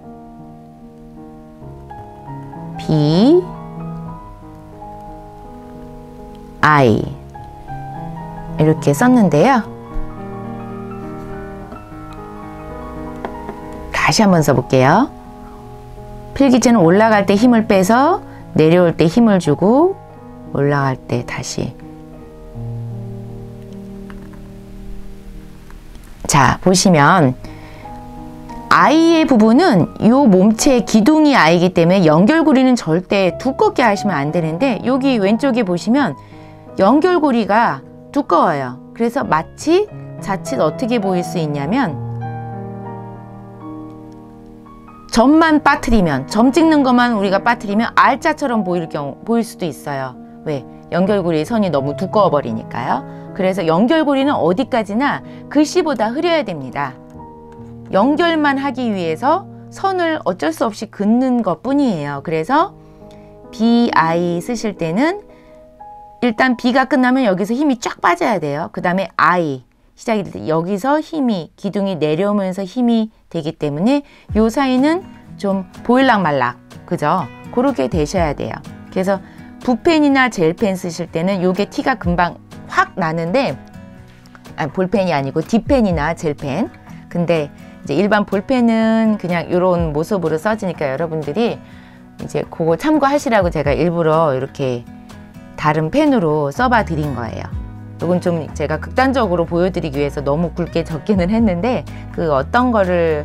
B I 이렇게 썼는데요. 다시 한번 써볼게요. 필기체는 올라갈 때 힘을 빼서 내려올 때 힘을 주고 올라갈 때 다시. 자, 보시면 I의 부분은 이 몸체의 기둥이 I이기 때문에 연결고리는 절대 두껍게 하시면 안 되는데 여기 왼쪽에 보시면 연결고리가 두꺼워요. 그래서 마치 자칫 어떻게 보일 수 있냐면 점만 빠뜨리면, 점 찍는 것만 우리가 빠뜨리면 R자처럼 보일 수도 있어요. 왜? 연결고리의 선이 너무 두꺼워 버리니까요. 그래서 연결고리는 어디까지나 글씨보다 흐려야 됩니다. 연결만 하기 위해서 선을 어쩔 수 없이 긋는 것 뿐이에요. 그래서 BI 쓰실 때는 일단 B가 끝나면 여기서 힘이 쫙 빠져야 돼요. 그 다음에 I 시작이 될 때 여기서 힘이, 기둥이 내려오면서 힘이 되기 때문에 요 사이는 좀 보일락말락, 그죠? 그렇게 되셔야 돼요. 그래서 붓펜이나 젤펜 쓰실 때는 요게 티가 금방 확 나는데, 볼펜이 아니고 D펜이나 젤펜. 근데 이제 일반 볼펜은 그냥 이런 모습으로 써지니까 여러분들이 이제 그거 참고하시라고 제가 일부러 이렇게 다른 펜으로 써봐 드린 거예요. 이건 좀 제가 극단적으로 보여드리기 위해서 너무 굵게 적기는 했는데 그 어떤 거를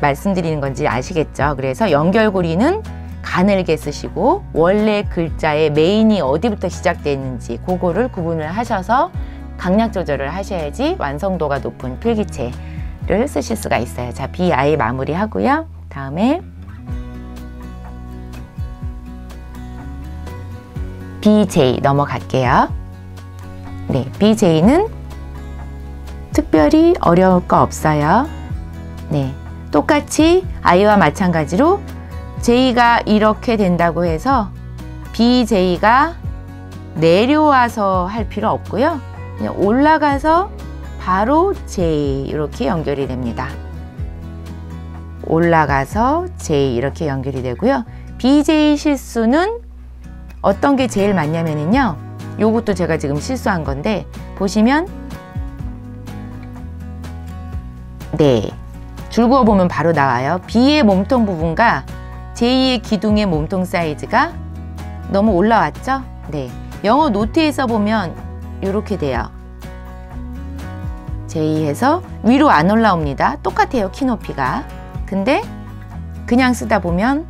말씀드리는 건지 아시겠죠? 그래서 연결고리는 가늘게 쓰시고 원래 글자의 메인이 어디부터 시작되는지 그거를 구분을 하셔서 강약 조절을 하셔야지 완성도가 높은 필기체를 쓰실 수가 있어요. 자, BI 마무리 하고요. 다음에 BJ 넘어갈게요. 네, BJ는 특별히 어려울 거 없어요. 네, 똑같이 I와 마찬가지로 J가 이렇게 된다고 해서 BJ가 내려와서 할 필요 없고요. 그냥 올라가서 바로 J 이렇게 연결이 됩니다. 올라가서 J 이렇게 연결이 되고요. BJ 실수는 어떤 게 제일 많냐면요. 요것도 제가 지금 실수한 건데 보시면 네, 줄 그어보면 바로 나와요. B의 몸통 부분과 J의 기둥의 몸통 사이즈가 너무 올라왔죠? 네, 영어 노트에 써보면 이렇게 돼요. J에서 위로 안 올라옵니다. 똑같아요, 키 높이가. 근데 그냥 쓰다 보면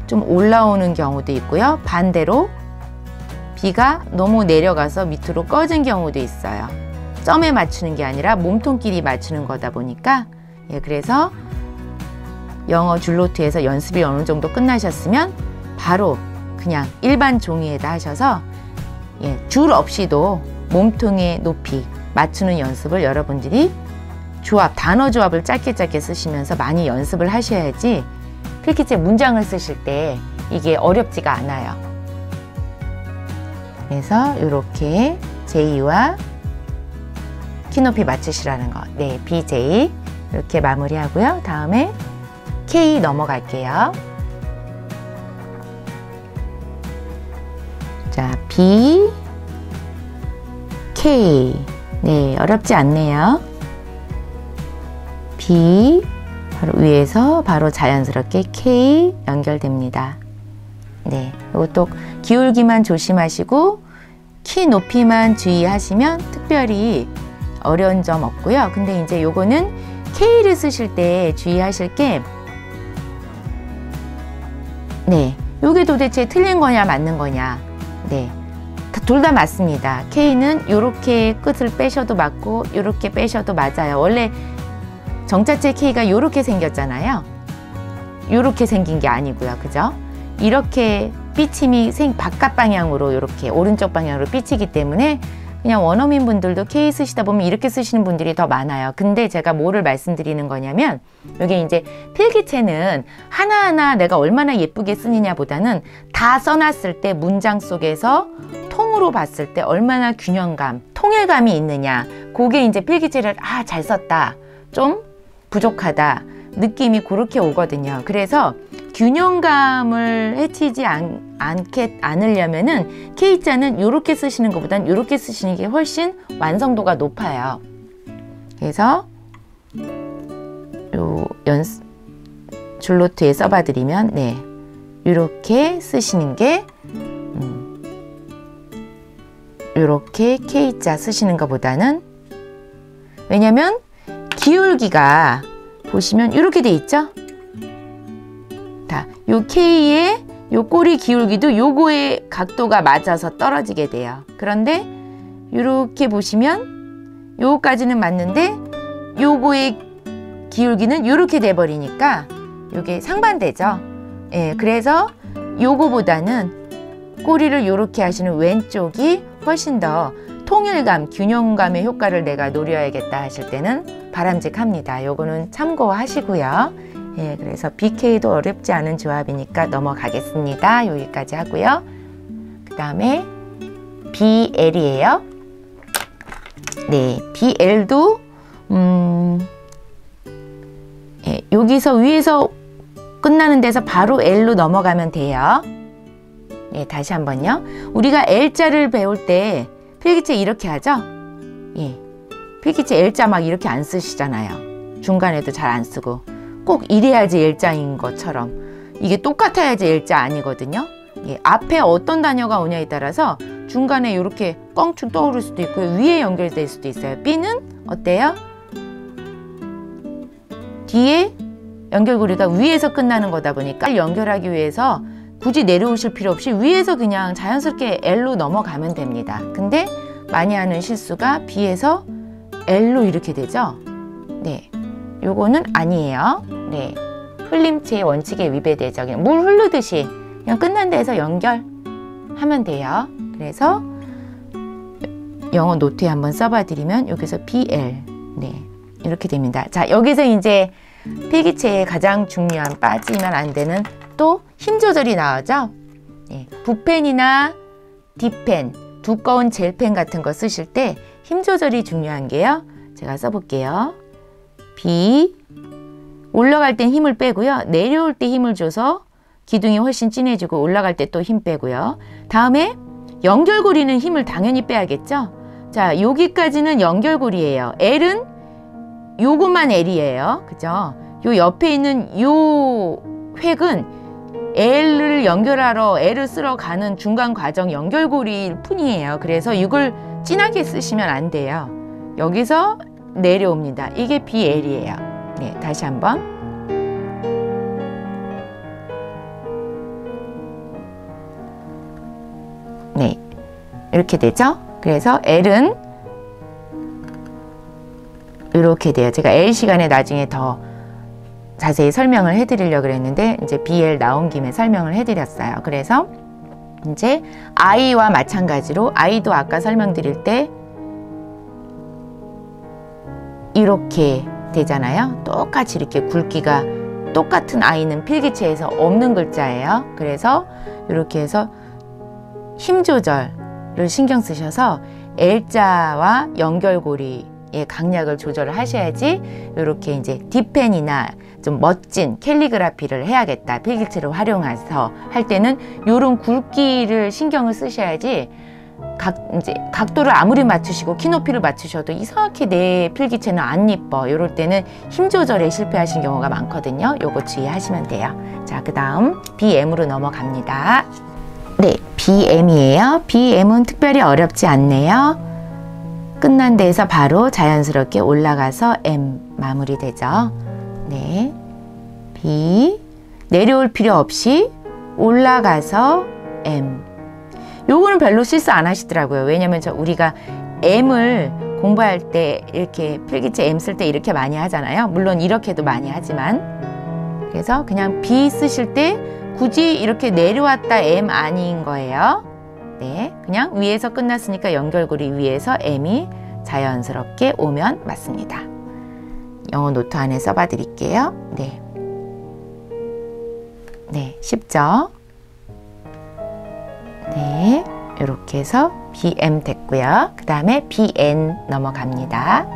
좀 올라오는 경우도 있고요. 반대로 B가 너무 내려가서 밑으로 꺼진 경우도 있어요. 점에 맞추는 게 아니라 몸통끼리 맞추는 거다 보니까 그래서 영어 줄노트에서 연습이 어느 정도 끝나셨으면 바로 그냥 일반 종이에다 하셔서 줄 없이도 몸통의 높이 맞추는 연습을 여러분들이 단어 조합을 짧게 쓰시면서 많이 연습을 하셔야지 필기체 문장을 쓰실 때 이게 어렵지가 않아요. 그래서 이렇게 J와 키높이 맞추시라는 거. 네, BJ 이렇게 마무리하고요. 다음에 K 넘어갈게요. 자, B, K. 네, 어렵지 않네요. B 바로 위에서 바로 자연스럽게 K 연결됩니다. 네, 이것도 기울기만 조심하시고 키 높이만 주의하시면 특별히 어려운 점 없고요. 근데 이제 요거는 K를 쓰실 때 주의하실 게 요게 도대체 틀린 거냐 맞는 거냐. 둘 다 맞습니다. K는 요렇게 끝을 빼셔도 맞고 요렇게 빼셔도 맞아요. 원래 정자체 K가 요렇게 생겼잖아요. 요렇게 생긴 게 아니고요. 그죠? 이렇게 삐침이 바깥 방향으로 이렇게 오른쪽 방향으로 삐치기 때문에 그냥 원어민 분들도 K 쓰시다 보면 이렇게 쓰시는 분들이 더 많아요. 근데 제가 뭐를 말씀드리는 거냐면 여기 이제 필기체는 하나하나 내가 얼마나 예쁘게 쓰느냐 보다는 다 써놨을 때 문장 속에서 통으로 봤을 때 얼마나 균형감, 통일감이 있느냐. 그게 이제 필기체를 잘 썼다. 좀 부족하다. 느낌이 그렇게 오거든요. 그래서 균형감을 해치지 않으려면은 K자는 이렇게 쓰시는 것보단 이렇게 쓰시는 게 훨씬 완성도가 높아요. 그래서 요 줄노트에 써봐드리면 이렇게 쓰시는 게 이렇게 K자 쓰시는 것보다는 왜냐면 기울기가 보시면 이렇게 돼 있죠? 요 K의 요 꼬리 기울기도 요거의 각도가 맞아서 떨어지게 돼요. 그런데 이렇게 보시면 요거까지는 맞는데 요거의 기울기는 요렇게 돼 버리니까 요게 상반되죠. 그래서 요거보다는 꼬리를 요렇게 하시는 왼쪽이 훨씬 더 통일감, 균형감의 효과를 내가 노려야겠다 하실 때는 바람직합니다. 요거는 참고하시고요. 그래서 BK도 어렵지 않은 조합이니까 넘어가겠습니다. 여기까지 하고요. 그 다음에 BL이에요. 네, BL도 여기서 위에서 끝나는 데서 바로 L로 넘어가면 돼요. 다시 한번요. 우리가 L자를 배울 때 필기체 이렇게 하죠? 필기체 L자 막 이렇게 안 쓰시잖아요. 중간에도 잘 안 쓰고. 꼭 이래야지 L자인 것처럼 이게 똑같아야지 L자 아니거든요. 앞에 어떤 단어가 오냐에 따라서 중간에 이렇게 껑충 떠오를 수도 있고 위에 연결될 수도 있어요. B는 어때요? 뒤에 연결고리가 위에서 끝나는 거다 보니까 연결하기 위해서 굳이 내려오실 필요 없이 위에서 그냥 자연스럽게 L로 넘어가면 됩니다. 근데 많이 하는 실수가 B에서 L로 이렇게 되죠. 요거는 아니에요. 흘림체의 원칙에 위배되죠. 그냥 물 흐르듯이 그냥 끝난 데에서 연결하면 돼요. 그래서 영어 노트에 한번 써봐 드리면 여기서 BL 이렇게 됩니다. 자, 여기서 이제 필기체의 가장 중요한 빠지면 안 되는 또 힘 조절이 나오죠. 붓펜이나 딥펜, 두꺼운 젤펜 같은 거 쓰실 때 힘 조절이 중요한 게요. 제가 써볼게요. B 올라갈 땐 힘을 빼고요. 내려올 때 힘을 줘서 기둥이 훨씬 진해지고 올라갈 때 또 힘 빼고요. 다음에 연결고리는 힘을 당연히 빼야겠죠. 자, 여기까지는 연결고리예요. L은 요것만 L이에요. 그죠? 요 옆에 있는 요 획은 L을 연결하러 L을 쓰러 가는 중간 과정 연결고리일 뿐이에요. 그래서 이걸 진하게 쓰시면 안 돼요. 여기서 내려옵니다. 이게 BL이에요. 다시 한번. 네, 이렇게 되죠. 그래서 L은 이렇게 돼요. 제가 L 시간에 나중에 더 자세히 설명을 해드리려고 그랬는데 이제 BL 나온 김에 설명을 해드렸어요. 그래서 이제 I와 마찬가지로 I도 아까 설명드릴 때 이렇게 되잖아요. 똑같이 이렇게 굵기가 똑같은 I는 필기체에서 없는 글자예요. 그래서 이렇게 해서 힘 조절을 신경 쓰셔서 L자와 연결고리의 강약을 조절을 하셔야지 이렇게 이제 딥펜이나 좀 멋진 캘리그라피를 해야겠다. 필기체를 활용해서 할 때는 이런 굵기를 신경을 쓰셔야지 이제 각도를 아무리 맞추시고 키높이를 맞추셔도 이상하게 내 필기체는 안 이뻐. 이럴 때는 힘 조절에 실패하신 경우가 많거든요. 요거 주의하시면 돼요. 자, 그 다음 BM으로 넘어갑니다. 네, BM이에요. BM은 특별히 어렵지 않네요. 끝난 데에서 바로 자연스럽게 올라가서 M 마무리되죠. 네, B 내려올 필요 없이 올라가서 M. 요거는 별로 실수 안 하시더라고요. 왜냐면 우리가 M을 공부할 때 이렇게 필기체 M 쓸 때 이렇게 많이 하잖아요. 물론 이렇게도 많이 하지만 그래서 그냥 B 쓰실 때 굳이 이렇게 내려왔다 M 아닌 거예요. 네, 그냥 위에서 끝났으니까 연결고리 위에서 M이 자연스럽게 오면 맞습니다. 영어 노트 안에 써봐 드릴게요. 네, 네, 쉽죠? 네, 이렇게 해서 BM 됐고요. 그 다음에 BN 넘어갑니다.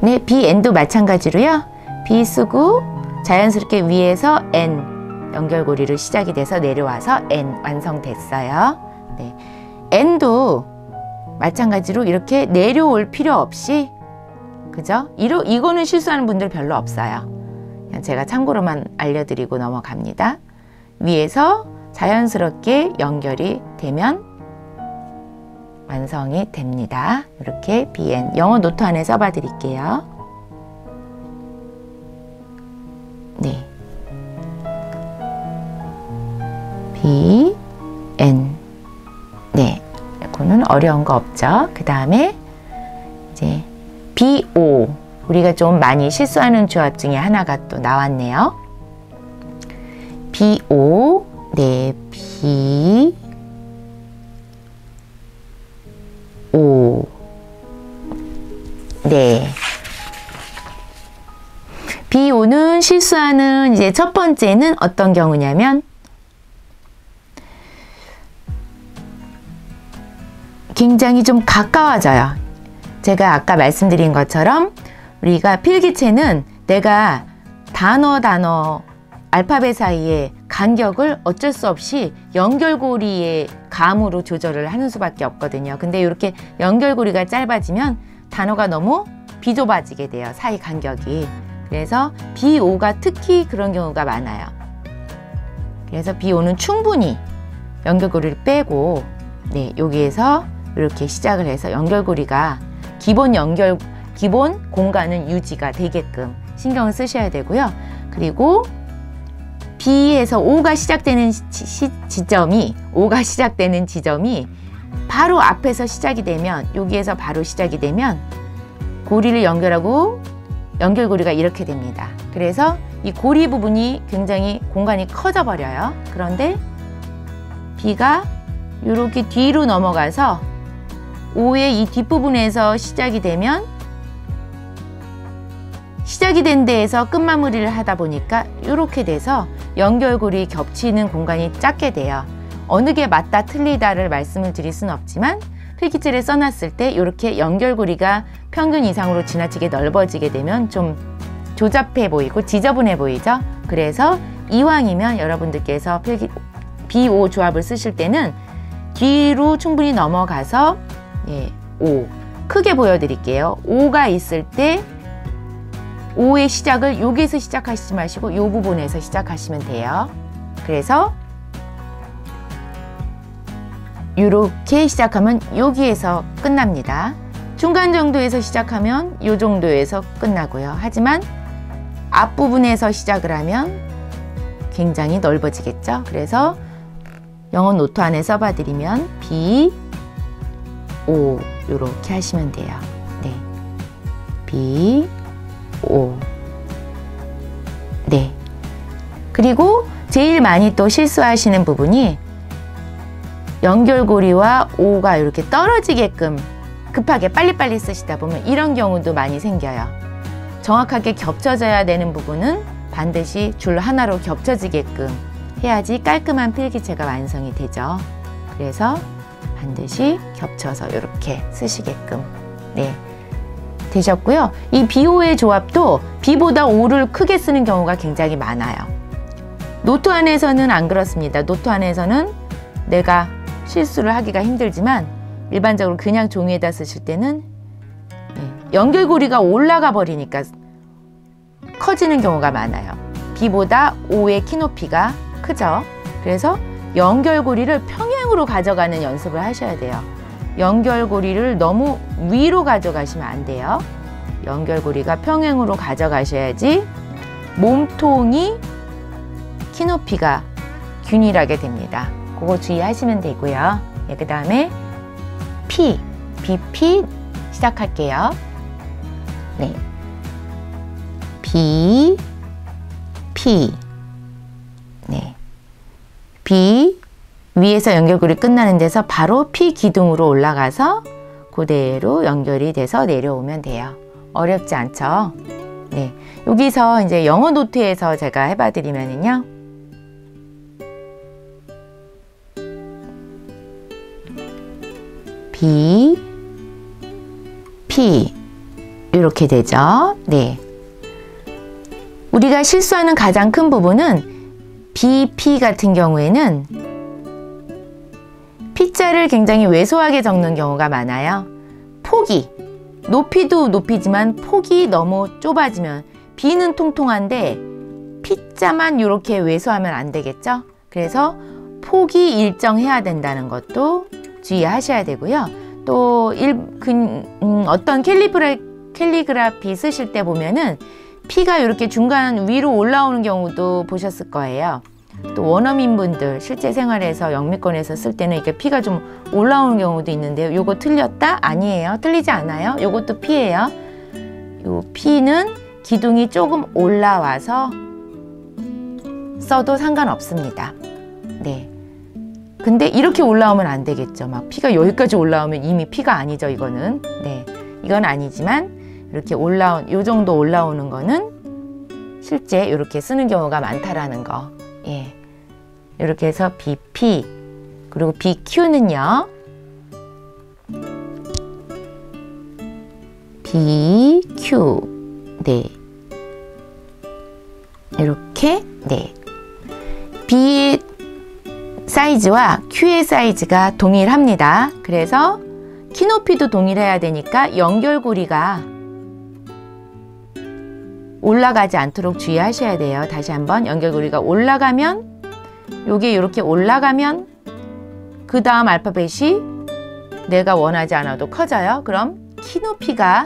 네, BN도 마찬가지로요. B 쓰고 자연스럽게 위에서 N 연결고리로 시작이 돼서 내려와서 N 완성됐어요. 네, N도 마찬가지로 이렇게 내려올 필요 없이, 그죠? 이거는 실수하는 분들 별로 없어요. 그냥 제가 참고로만 알려드리고 넘어갑니다. 위에서 자연스럽게 연결이 되면 완성이 됩니다. 이렇게 BN 영어 노트 안에 써봐 드릴게요. 네, BN. 네, 이거는 어려운 거 없죠. 그 다음에 이제 BO, 우리가 좀 많이 실수하는 조합 중에 하나가 또 나왔네요. BO. 네, B, O. 네. BO는 실수하는 이제 첫 번째는 어떤 경우냐면 굉장히 좀 가까워져요. 제가 아까 말씀드린 것처럼 우리가 필기체는 내가 단어 알파벳 사이에 간격을 어쩔 수 없이 연결고리의 감으로 조절을 하는 수밖에 없거든요. 근데 이렇게 연결고리가 짧아지면 단어가 너무 비좁아지게 돼요. 사이 간격이. 그래서 BO가 특히 그런 경우가 많아요. 그래서 BO는 충분히 연결고리를 빼고, 네, 여기에서 이렇게 시작을 해서 연결고리가 기본 공간은 유지가 되게끔 신경을 쓰셔야 되고요. 그리고 B에서 O가 시작되는 지점이 바로 앞에서 시작이 되면, 여기에서 바로 시작이 되면 고리를 연결하고 연결고리가 이렇게 됩니다. 그래서 이 고리 부분이 굉장히 공간이 커져 버려요. 그런데 B가 이렇게 뒤로 넘어가서 O의 이 뒷부분에서 시작이 되면, 시작이 된 데에서 끝마무리를 하다 보니까 이렇게 돼서 연결고리 겹치는 공간이 작게 돼요. 어느 게 맞다 틀리다를 말씀을 드릴 수는 없지만 필기체를 써놨을 때 이렇게 연결고리가 평균 이상으로 지나치게 넓어지게 되면 좀 조잡해 보이고 지저분해 보이죠. 그래서 이왕이면 여러분들께서 BO 조합을 쓰실 때는 뒤로 충분히 넘어가서, 예, O 크게 보여드릴게요. O가 있을 때 O의 시작을 여기에서 시작하시지 마시고 이 부분에서 시작하시면 돼요. 그래서 이렇게 시작하면 여기에서 끝납니다. 중간 정도에서 시작하면 이 정도에서 끝나고요. 하지만 앞부분에서 시작을 하면 굉장히 넓어지겠죠. 그래서 영어 노트 안에 써봐드리면 B, O 이렇게 하시면 돼요. 네, B, O. 네. 그리고 제일 많이 또 실수하시는 부분이 연결고리와 O가 이렇게 떨어지게끔 급하게 빨리빨리 쓰시다 보면 이런 경우도 많이 생겨요. 정확하게 겹쳐져야 되는 부분은 반드시 줄 하나로 겹쳐지게끔 해야지 깔끔한 필기체가 완성이 되죠. 그래서 반드시 겹쳐서 이렇게 쓰시게끔 네, 되셨고요. 이 BO의 조합도 B보다 O를 크게 쓰는 경우가 굉장히 많아요. 노트 안에서는 안 그렇습니다. 노트 안에서는 내가 실수를 하기가 힘들지만 일반적으로 그냥 종이에다 쓰실 때는 연결고리가 올라가 버리니까 커지는 경우가 많아요. B보다 O의 키높이가 크죠. 그래서 연결고리를 평행으로 가져가는 연습을 하셔야 돼요. 연결고리를 너무 위로 가져가시면 안 돼요. 연결고리가 평행으로 가져가셔야지 몸통이 키높이가 균일하게 됩니다. 그거 주의하시면 되고요. 네, 그 다음에 P, BP 시작할게요. 네, B, P. 네, B 위에서 연결고리 끝나는 데서 바로 P 기둥으로 올라가서 그대로 연결이 돼서 내려오면 돼요. 어렵지 않죠? 네, 여기서 이제 영어 노트에서 제가 해봐드리면은요. B, P 이렇게 되죠. 네, 우리가 실수하는 가장 큰 부분은 BP 같은 경우에는 P자를 굉장히 왜소하게 적는 경우가 많아요. 폭이, 높이도 높이지만 폭이 너무 좁아지면 B는 통통한데 P자만 이렇게 왜소하면 안 되겠죠? 그래서 폭이 일정해야 된다는 것도 주의하셔야 되고요. 또 어떤 캘리그라피 쓰실 때 보면은 P가 이렇게 중간 위로 올라오는 경우도 보셨을 거예요. 또 원어민분들 실제 생활에서 영미권에서 쓸 때는 이렇게 P가 좀 올라오는 경우도 있는데요. 요거 틀렸다? 아니에요. 틀리지 않아요. 요것도 P예요. 요 P는 기둥이 조금 올라와서 써도 상관없습니다. 네. 근데 이렇게 올라오면 안 되겠죠. 막 P가 여기까지 올라오면 이미 P가 아니죠. 이거는. 네. 이건 아니지만 이렇게 요 정도 올라오는 거는 실제 이렇게 쓰는 경우가 많다라는 거. 예. 이렇게 해서 BP 그리고 BQ는요. BQ. 네. 이렇게 네. B의 사이즈와 Q의 사이즈가 동일합니다. 그래서 키높이도 동일해야 되니까 연결고리가 올라가지 않도록 주의하셔야 돼요. 다시 한번 연결고리가 올라가면 요게 이렇게 올라가면 그 다음 알파벳이 내가 원하지 않아도 커져요. 그럼 키높이가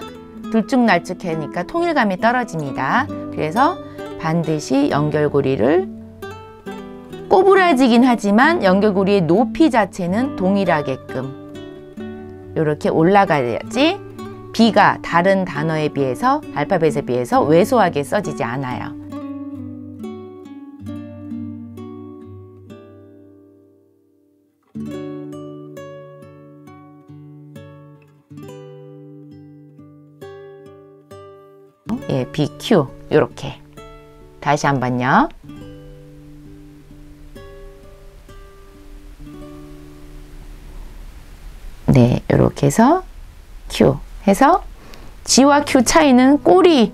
들쭉날쭉하니까 통일감이 떨어집니다. 그래서 반드시 연결고리를 꼬부라지긴 하지만 연결고리의 높이 자체는 동일하게끔 이렇게 올라가야지 B가 다른 단어에 비해서 알파벳에 비해서 왜소하게 써지지 않아요. 예, BQ 이렇게 다시 한번요. 네, 이렇게 해서 Q 해서 G와 Q 차이는 꼬리,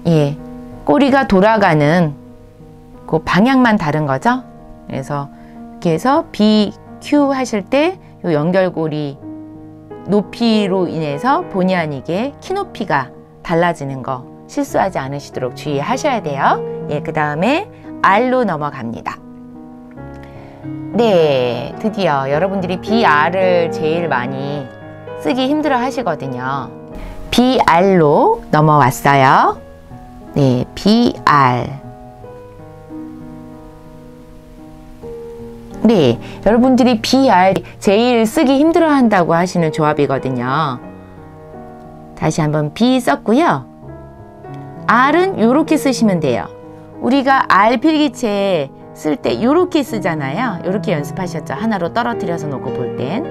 예, 꼬리가 돌아가는 그 방향만 다른 거죠. 그래서 이렇게 해서 BQ 하실 때 이 연결고리 높이로 인해서 본의 아니게 키 높이가 달라지는 거 실수하지 않으시도록 주의하셔야 돼요. 예, 그 다음에 R로 넘어갑니다. 네, 드디어 여러분들이 BR을 제일 많이 쓰기 힘들어 하시거든요. BR로 넘어왔어요. 네, BR. 네, 여러분들이 BR 제일 쓰기 힘들어 한다고 하시는 조합이거든요. 다시 한번 B 썼고요. R은 이렇게 쓰시면 돼요. 우리가 R 필기체 쓸 때 이렇게 쓰잖아요. 이렇게 연습하셨죠. 하나로 떨어뜨려서 놓고 볼 땐.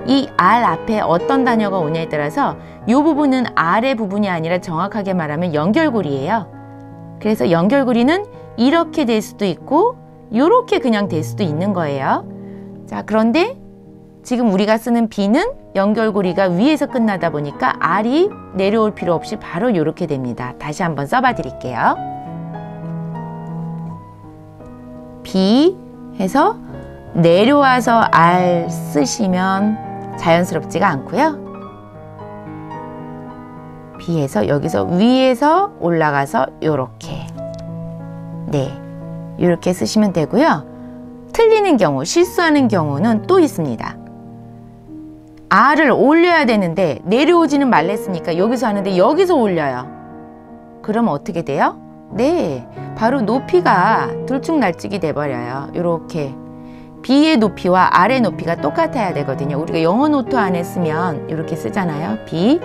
이 R 앞에 어떤 단어가 오냐에 따라서 이 부분은 R의 부분이 아니라 정확하게 말하면 연결고리예요. 그래서 연결고리는 이렇게 될 수도 있고 이렇게 그냥 될 수도 있는 거예요. 자, 그런데 지금 우리가 쓰는 B는 연결고리가 위에서 끝나다 보니까 R이 내려올 필요 없이 바로 이렇게 됩니다. 다시 한번 써봐 드릴게요. B 해서 내려와서 R 쓰시면 자연스럽지가 않고요. B 해서 여기서 위에서 올라가서 요렇게, 네, 이렇게 쓰시면 되고요. 틀리는 경우, 실수하는 경우는 또 있습니다. R을 올려야 되는데 내려오지는 말랬으니까 여기서 하는데 여기서 올려요. 그럼 어떻게 돼요? 네, 바로 높이가 들쭉날쭉이 돼버려요. 이렇게 B의 높이와 R의 높이가 똑같아야 되거든요. 우리가 영어 노트 안에 쓰면 이렇게 쓰잖아요. B,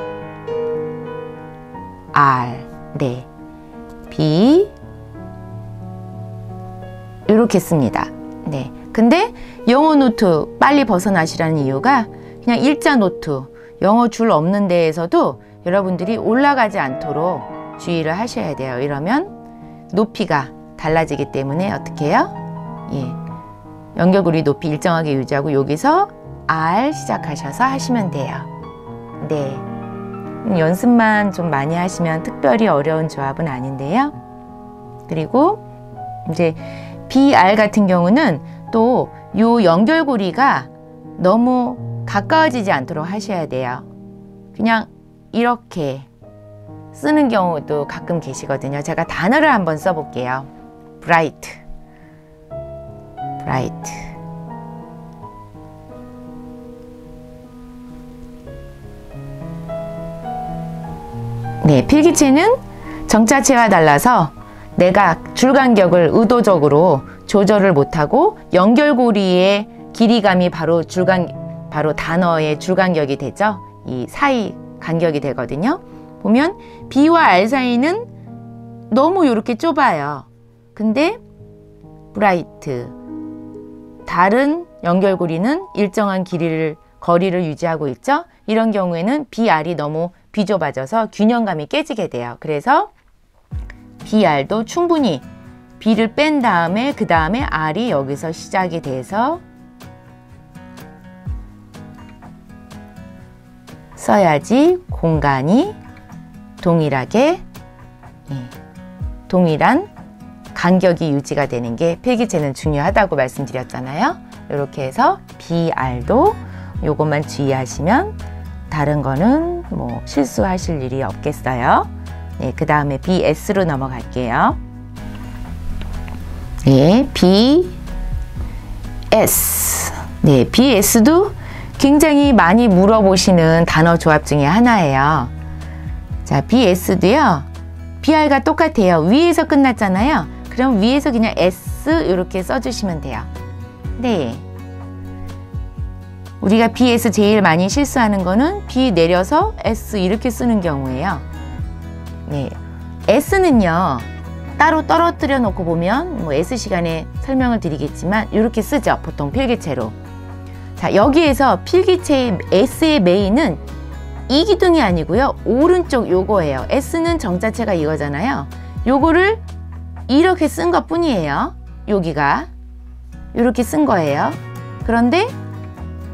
R, 네, B 이렇게 씁니다. 네, 근데 영어 노트 빨리 벗어나시라는 이유가 그냥 일자 노트, 영어 줄 없는 데에서도 여러분들이 올라가지 않도록 주의를 하셔야 돼요. 이러면 높이가 달라지기 때문에 어떻게 해요? 예, 연결고리 높이 일정하게 유지하고 여기서 R 시작하셔서 하시면 돼요. 네, 연습만 좀 많이 하시면 특별히 어려운 조합은 아닌데요. 그리고 이제 BR 같은 경우는 또 요 연결고리가 너무 가까워지지 않도록 하셔야 돼요. 그냥 이렇게 쓰는 경우도 가끔 계시거든요. 제가 단어를 한번 써볼게요. bright, bright. 네, 필기체는 정자체와 달라서 내가 줄 간격을 의도적으로 조절을 못하고 연결고리의 길이감이 바로 단어의 줄 간격이 되죠. 이 사이 간격이 되거든요. 보면 B와 R 사이는 너무 이렇게 좁아요. 근데 bright, 다른 연결고리는 일정한 거리를 유지하고 있죠. 이런 경우에는 BR이 너무 비좁아져서 균형감이 깨지게 돼요. 그래서 BR도 충분히 B를 뺀 다음에 그 다음에 R이 여기서 시작이 돼서 써야지 공간이 동일하게, 동일한 간격이 유지가 되는 게 필기체는 중요하다고 말씀드렸잖아요. 이렇게 해서 BR도 요것만 주의하시면 다른 거는 뭐 실수하실 일이 없겠어요. 네, 그 다음에 BS로 넘어갈게요. 네, BS. 네, BS도 굉장히 많이 물어보시는 단어 조합 중에 하나예요. 자, BS도요, BR과 똑같아요. 위에서 끝났잖아요. 그럼 위에서 그냥 S 이렇게 써주시면 돼요. 네. 우리가 BS 제일 많이 실수하는 거는 B 내려서 S 이렇게 쓰는 경우예요. 네. S는요, 따로 떨어뜨려 놓고 보면 뭐 S 시간에 설명을 드리겠지만 이렇게 쓰죠. 보통 필기체로. 자, 여기에서 필기체의 S의 메인은 이 기둥이 아니고요. 오른쪽 요거예요. S는 정자체가 이거잖아요. 요거를 이렇게 쓴 것 뿐이에요. 여기가 이렇게 쓴 거예요. 그런데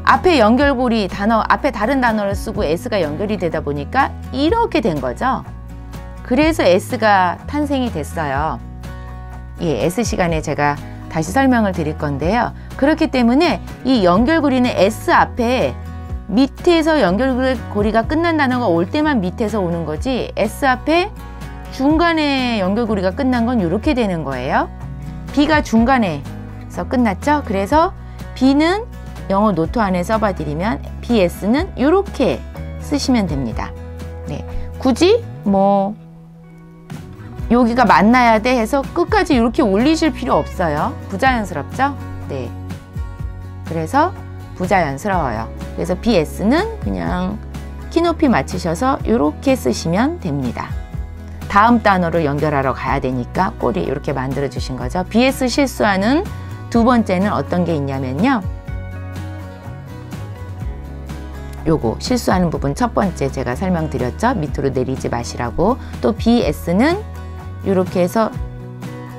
앞에 연결고리 단어, 앞에 다른 단어를 쓰고 S가 연결이 되다 보니까 이렇게 된 거죠. 그래서 S가 탄생이 됐어요. 예, S 시간에 제가 다시 설명을 드릴 건데요. 그렇기 때문에 이 연결고리는 S 앞에 밑에서 연결고리가 끝난 단어가 올 때만 밑에서 오는 거지, S 앞에 중간에 연결고리가 끝난 건 이렇게 되는 거예요. B가 중간에서 끝났죠. 그래서 B는 영어 노트 안에 써봐 드리면 BS는 이렇게 쓰시면 됩니다. 네, 굳이 뭐 여기가 만나야 돼 해서 끝까지 이렇게 올리실 필요 없어요. 부자연스럽죠? 네. 그래서 부자연스러워요. 그래서 BS는 그냥 키높이 맞추셔서 이렇게 쓰시면 됩니다. 다음 단어를 연결하러 가야 되니까 꼬리 이렇게 만들어 주신 거죠. BS 실수하는 두 번째는 어떤 게 있냐면요. 요거 실수하는 부분 첫 번째 제가 설명드렸죠. 밑으로 내리지 마시라고. 또 BS는 이렇게 해서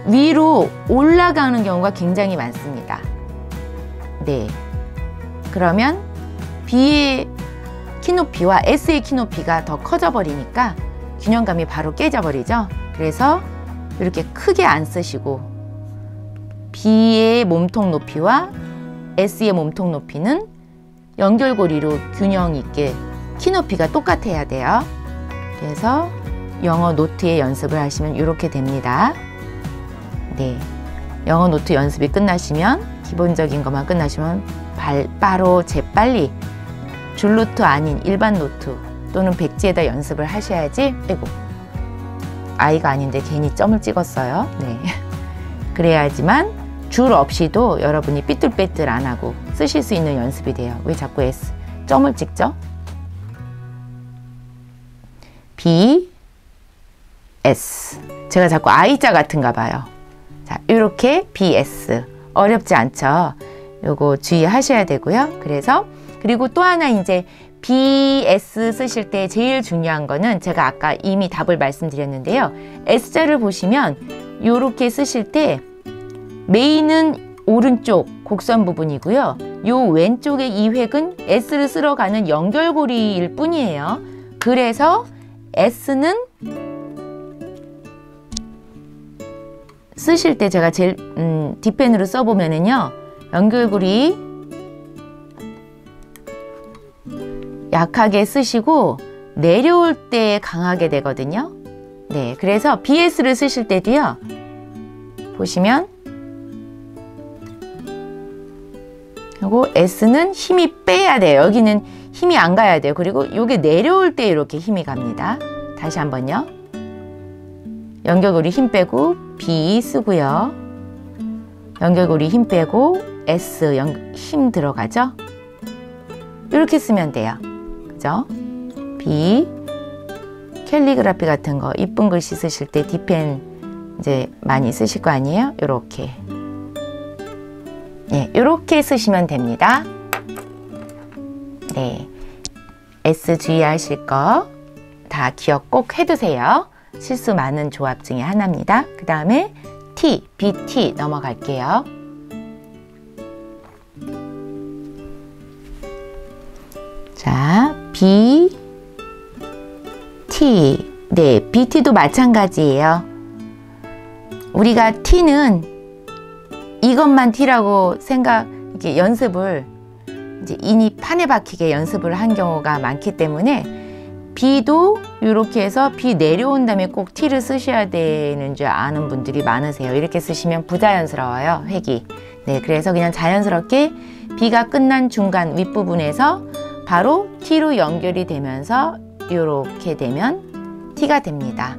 위로 올라가는 경우가 굉장히 많습니다. 네. 그러면 B의 키높이와 S의 키높이가 더 커져 버리니까 균형감이 바로 깨져 버리죠. 그래서 이렇게 크게 안 쓰시고 B의 몸통 높이와 S의 몸통 높이는 연결고리로 균형 있게 키높이가 똑같아야 돼요. 그래서 영어 노트의 연습을 하시면 이렇게 됩니다. 네, 영어 노트 연습이 끝나시면 기본적인 것만 끝나시면 바로 재빨리 줄노트 아닌 일반 노트 또는 백지에다 연습을 하셔야지. 아이고, 아이가 아닌데 괜히 점을 찍었어요. 네, 그래야지만 줄 없이도 여러분이 삐뚤빼뚤 안 하고 쓰실 수 있는 연습이 돼요. 왜 자꾸 S 점을 찍죠? B, S. 제가 자꾸 I자 같은가 봐요. 자, 이렇게 BS. 어렵지 않죠? 요거 주의하셔야 되고요. 그래서 그리고 또 하나 이제 BS 쓰실 때 제일 중요한 거는 제가 아까 이미 답을 말씀드렸는데요. S자를 보시면 요렇게 쓰실 때 메인은 오른쪽 곡선 부분이고요. 요 왼쪽의 이 획은 S를 쓸어 가는 연결고리일 뿐이에요. 그래서 S는 쓰실 때 제가 제일 뒷펜으로 써보면은요. 연결고리 약하게 쓰시고 내려올 때 강하게 되거든요. 네, 그래서 BS를 쓰실 때도요. 보시면 그리고 S는 힘이 빼야 돼요. 여기는 힘이 안 가야 돼요. 그리고 이게 내려올 때 이렇게 힘이 갑니다. 다시 한번요. 연결고리 힘 빼고 B 쓰고요. 연결고리 힘 빼고 S 힘 들어가죠. 이렇게 쓰면 돼요. 그죠? B 캘리그라피 같은 거 이쁜 글씨 쓰실 때 뒷펜 이제 많이 쓰실 거 아니에요? 이렇게. 네, 이렇게 쓰시면 됩니다. 네, S 주의하실 거 다 기억 꼭 해두세요. 실수 많은 조합 중에 하나입니다. 그 다음에 T, BT 넘어갈게요. 자, B, T. 네, BT도 마찬가지예요. 우리가 T는 이것만 T라고 이렇게 연습을 이제 인이 판에 박히게 연습을 한 경우가 많기 때문에 B도 이렇게 해서 B 내려온 다음에 꼭 T를 쓰셔야 되는 줄 아는 분들이 많으세요. 이렇게 쓰시면 부자연스러워요, 획이. 네, 그래서 그냥 자연스럽게 B가 끝난 중간 윗부분에서 바로 T로 연결이 되면서 이렇게 되면 T가 됩니다.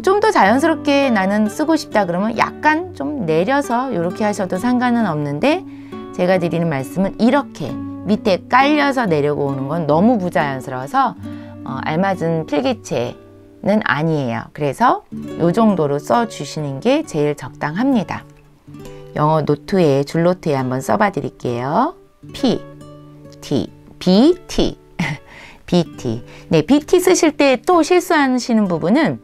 좀 더 자연스럽게 나는 쓰고 싶다 그러면 약간 좀 내려서 이렇게 하셔도 상관은 없는데 제가 드리는 말씀은 이렇게 밑에 깔려서 내려오는 건 너무 부자연스러워서 알맞은 필기체는 아니에요. 그래서 이 정도로 써주시는 게 제일 적당합니다. 영어 노트에 줄노트에 한번 써봐 드릴게요. P, T, B, T, B, T. 네, B, T 쓰실 때 또 실수하시는 부분은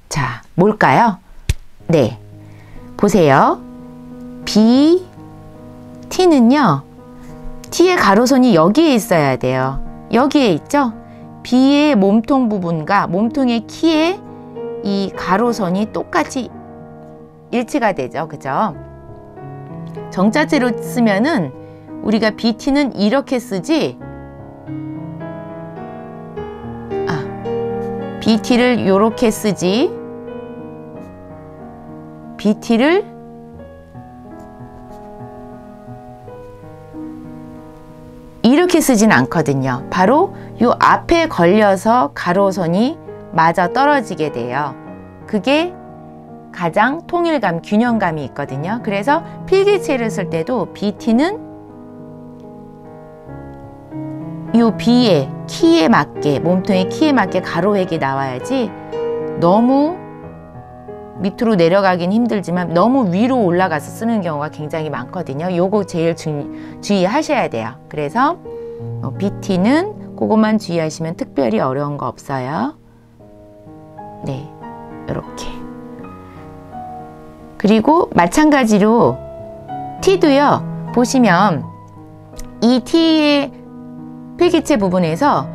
자, 뭘까요? 네, 보세요. B, T는요. T의 가로선이 여기에 있어야 돼요. 여기에 있죠? B의 몸통 부분과 몸통의 키의 이 가로선이 똑같이 일치가 되죠. 그죠? 정자체로 쓰면은 우리가 BT는 이렇게 쓰지 BT를 이렇게 쓰지 BT를 이렇게 쓰진 않거든요. 바로 이 앞에 걸려서 가로선이 맞아 떨어지게 돼요. 그게 가장 통일감, 균형감이 있거든요. 그래서 필기체를 쓸 때도 BT는 이 B의 키에 맞게, 몸통의 키에 맞게 가로획이 나와야지 너무 밑으로 내려가긴 힘들지만 너무 위로 올라가서 쓰는 경우가 굉장히 많거든요. 요거 제일 주의하셔야 돼요. 그래서 BT는 그것만 주의하시면 특별히 어려운 거 없어요. 네, 이렇게. 그리고 마찬가지로 T도요. 보시면 이 T의 필기체 부분에서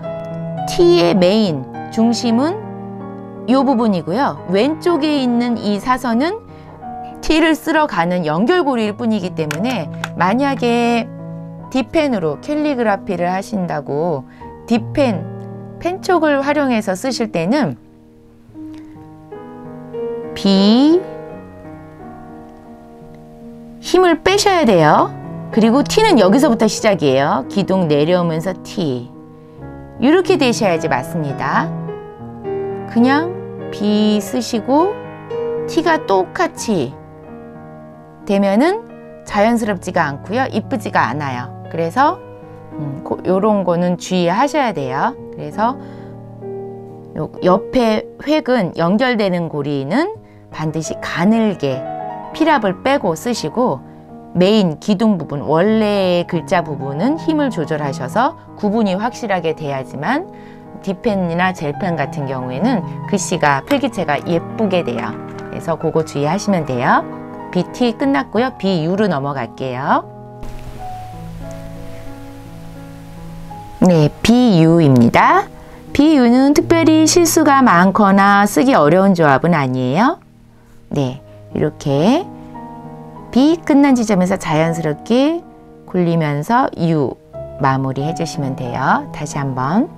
T의 메인, 중심은 이 부분이고요. 왼쪽에 있는 이 사선은 T를 쓸어 가는 연결고리일 뿐이기 때문에 만약에 D펜으로 캘리그라피를 하신다고 펜 촉을 활용해서 쓰실 때는 B 힘을 빼셔야 돼요. 그리고 T는 여기서부터 시작이에요. 기둥 내려오면서 T 이렇게 되셔야지 맞습니다. 그냥 B 쓰시고 T가 똑같이 되면은 자연스럽지가 않고요. 이쁘지가 않아요. 그래서 요런 거는 주의하셔야 돼요. 그래서 옆에 획은 연결되는 고리는 반드시 가늘게 필압을 빼고 쓰시고 메인 기둥 부분, 원래의 글자 부분은 힘을 조절하셔서 구분이 확실하게 돼야지만 D펜이나 젤펜 같은 경우에는 글씨가, 필기체가 예쁘게 돼요. 그래서 그거 주의하시면 돼요. BT 끝났고요. BU로 넘어갈게요. 네, BU입니다. BU는 특별히 실수가 많거나 쓰기 어려운 조합은 아니에요. 네, 이렇게 B 끝난 지점에서 자연스럽게 굴리면서 U 마무리 해주시면 돼요. 다시 한번.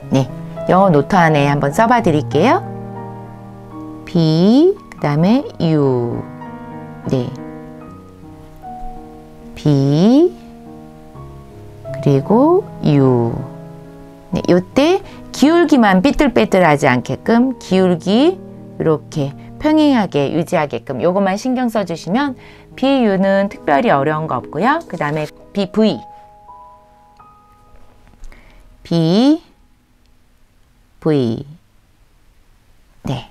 네, 영어 노트 안에 한번 써봐 드릴게요. B, 그 다음에 U. 네. B, 그리고 U. 네, 요때 기울기만 삐뚤빼뚤하지 않게끔 기울기 이렇게 평행하게 유지하게끔 요것만 신경 써주시면 BU는 특별히 어려운 거 없고요. 그 다음에 BV. B, V. 네.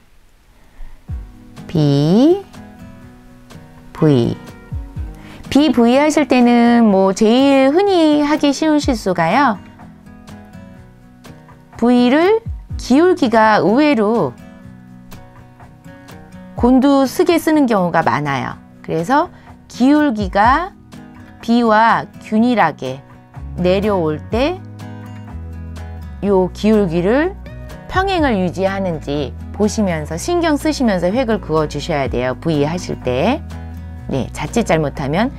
B, V. BV 하실 때는 뭐 제일 흔히 하기 쉬운 실수가요. V를 기울기가 의외로 곤두쓰게 쓰는 경우가 많아요. 그래서 기울기가 B와 균일하게 내려올 때 요 기울기를 평행을 유지하는지 보시면서 신경 쓰시면서 획을 그어 주셔야 돼요. V 하실 때. 네, 자칫 잘못하면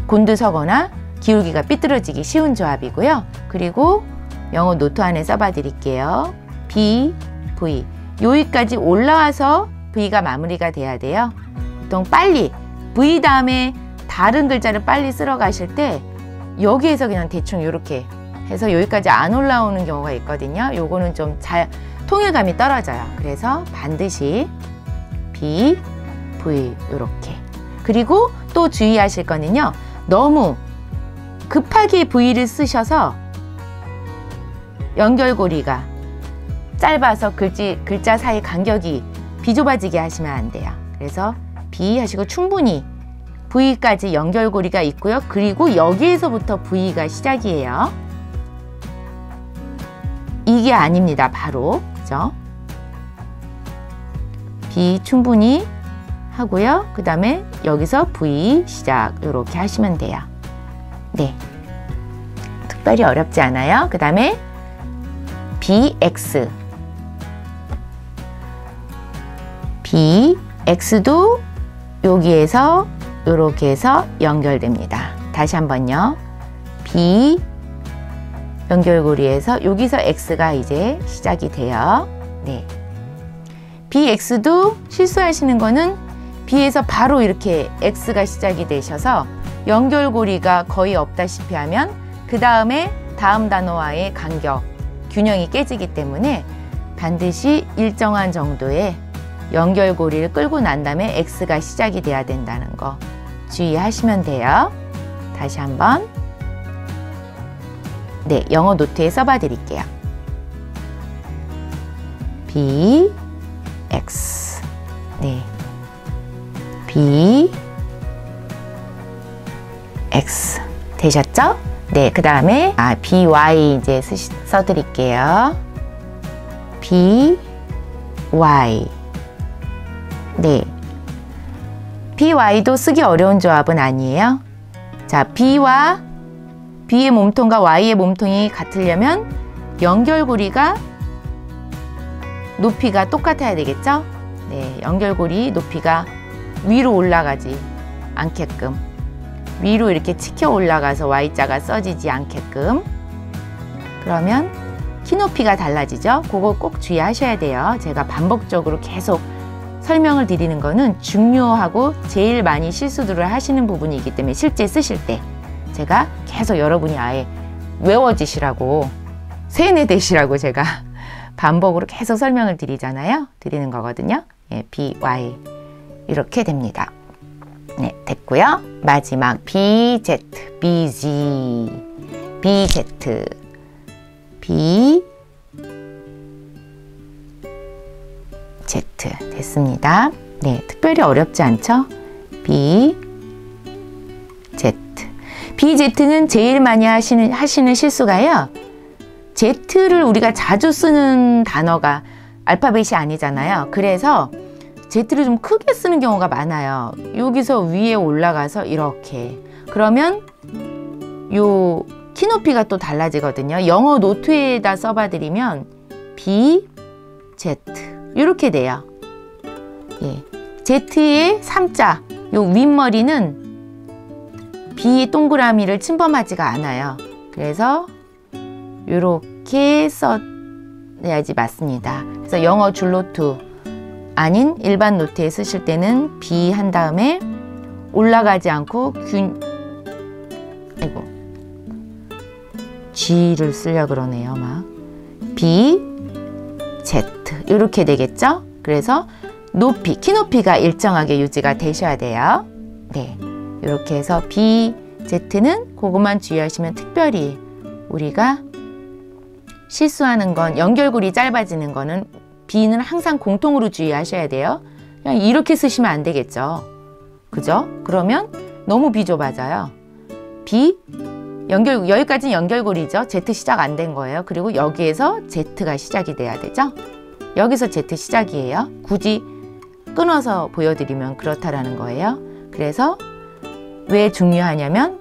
곤두서거나 기울기가 삐뚤어지기 쉬운 조합이고요. 그리고 영어 노트 안에 써봐 드릴게요. B, V. 여기까지 올라와서 V가 마무리가 돼야 돼요. 보통 빨리 V 다음에 다른 글자를 빨리 쓸어 가실 때 여기에서 그냥 대충 이렇게 해서 여기까지 안 올라오는 경우가 있거든요. 요거는 좀 통일감이 떨어져요. 그래서 반드시 B, V 이렇게. 그리고 또 주의하실 거는요. 너무 급하게 V를 쓰셔서 연결고리가 짧아서 글자 사이 간격이 비좁아지게 하시면 안 돼요. 그래서 B 하시고 충분히 V까지 연결고리가 있고요. 그리고 여기에서부터 V가 시작이에요. 이게 아닙니다. 바로. 그죠? B 충분히 하고요. 그 다음에 여기서 V 시작 이렇게 하시면 돼요. 네. 특별히 어렵지 않아요. 그 다음에 BX. BX도 여기에서 이렇게 해서 연결됩니다. 다시 한번요. B 연결고리에서 여기서 X가 이제 시작이 돼요. 네. BX도 실수하시는 거는 B에서 바로 이렇게 X가 시작이 되셔서 연결고리가 거의 없다시피 하면 그 다음에 다음 단어와의 간격, 균형이 깨지기 때문에 반드시 일정한 정도의 연결고리를 끌고 난 다음에 X가 시작이 돼야 된다는 거 주의하시면 돼요. 다시 한번. 네, 영어 노트에 써봐 드릴게요. B, X. 네. B, X. 되셨죠? 네, 그 다음에 BY 이제 써드릴게요. BY. 네. BY도 쓰기 어려운 조합은 아니에요. 자, B와 B의 몸통과 Y의 몸통이 같으려면 연결고리가 높이가 똑같아야 되겠죠? 네, 연결고리 높이가 위로 올라가지 않게끔, 위로 이렇게 치켜 올라가서 Y자가 써지지 않게끔. 그러면 키높이가 달라지죠? 그거 꼭 주의하셔야 돼요. 제가 반복적으로 계속 설명을 드리는 거는 중요하고 제일 많이 실수들을 하시는 부분이기 때문에 실제 쓰실 때 제가 계속 여러분이 아예 외워지시라고, 세뇌되시라고 제가 반복으로 계속 설명을 드리는 거거든요. 예, BY 이렇게 됩니다. 네, 됐고요. 마지막 BZ, BZ, BZ, B, Z 됐습니다. 네, 특별히 어렵지 않죠? B, Z. BZ는 제일 많이 하시는 실수가요. Z를 우리가 자주 쓰는 단어가 알파벳이 아니잖아요. 그래서 Z를 좀 크게 쓰는 경우가 많아요. 여기서 위에 올라가서 이렇게. 그러면 요 키높이가 또 달라지거든요. 영어 노트에다 써봐 드리면 B, Z 이렇게 돼요. 예. Z의 3자, 요 윗머리는 B 동그라미를 침범하지가 않아요. 그래서 이렇게 써야지 맞습니다. 그래서 영어 줄노트 아닌 일반 노트에 쓰실 때는 B 한 다음에 올라가지 않고 G를 쓰려고 그러네요. 막 B, Z 이렇게 되겠죠? 그래서 높이, 키높이가 일정하게 유지가 되셔야 돼요. 네, 이렇게 해서 B, Z는 그것만 주의하시면, 특별히 우리가 실수하는 건 연결고리 짧아지는 거는 B는 항상 공통으로 주의하셔야 돼요. 그냥 이렇게 쓰시면 안 되겠죠. 그죠? 그러면 너무 비좁아져요. B, 여기까지는 연결고리죠. Z 시작 안 된 거예요. 그리고 여기에서 Z가 시작이 돼야 되죠. 여기서 Z 시작이에요. 굳이 끊어서 보여드리면 그렇다라는 거예요. 그래서 왜 중요하냐면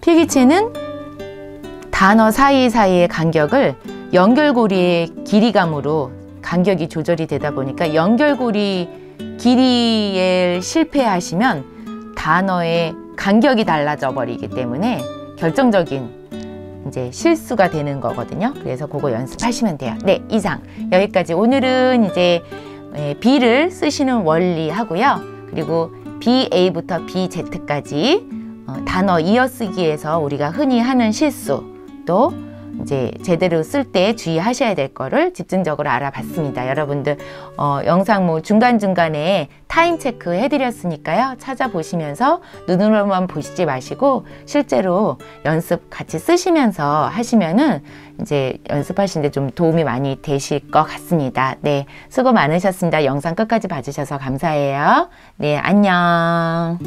필기체는 단어 사이사이의 간격을 연결고리의 길이감으로 간격이 조절이 되다 보니까 연결고리 길이에 실패하시면 단어의 간격이 달라져 버리기 때문에 결정적인 이제 실수가 되는 거거든요. 그래서 그거 연습하시면 돼요. 네, 이상 여기까지. 오늘은 이제 B를 쓰시는 원리 하고요. 그리고 BA부터 BZ까지 단어 이어쓰기에서 우리가 흔히 하는 실수, 또 이제 제대로 쓸 때 주의하셔야 될 거를 집중적으로 알아봤습니다. 여러분들 영상 뭐 중간중간에 타임 체크 해드렸으니까요. 찾아보시면서 눈으로만 보시지 마시고 실제로 연습 같이 쓰시면서 하시면은 이제 연습하시는데 좀 도움이 많이 되실 것 같습니다. 네, 수고 많으셨습니다. 영상 끝까지 봐주셔서 감사해요. 네, 안녕.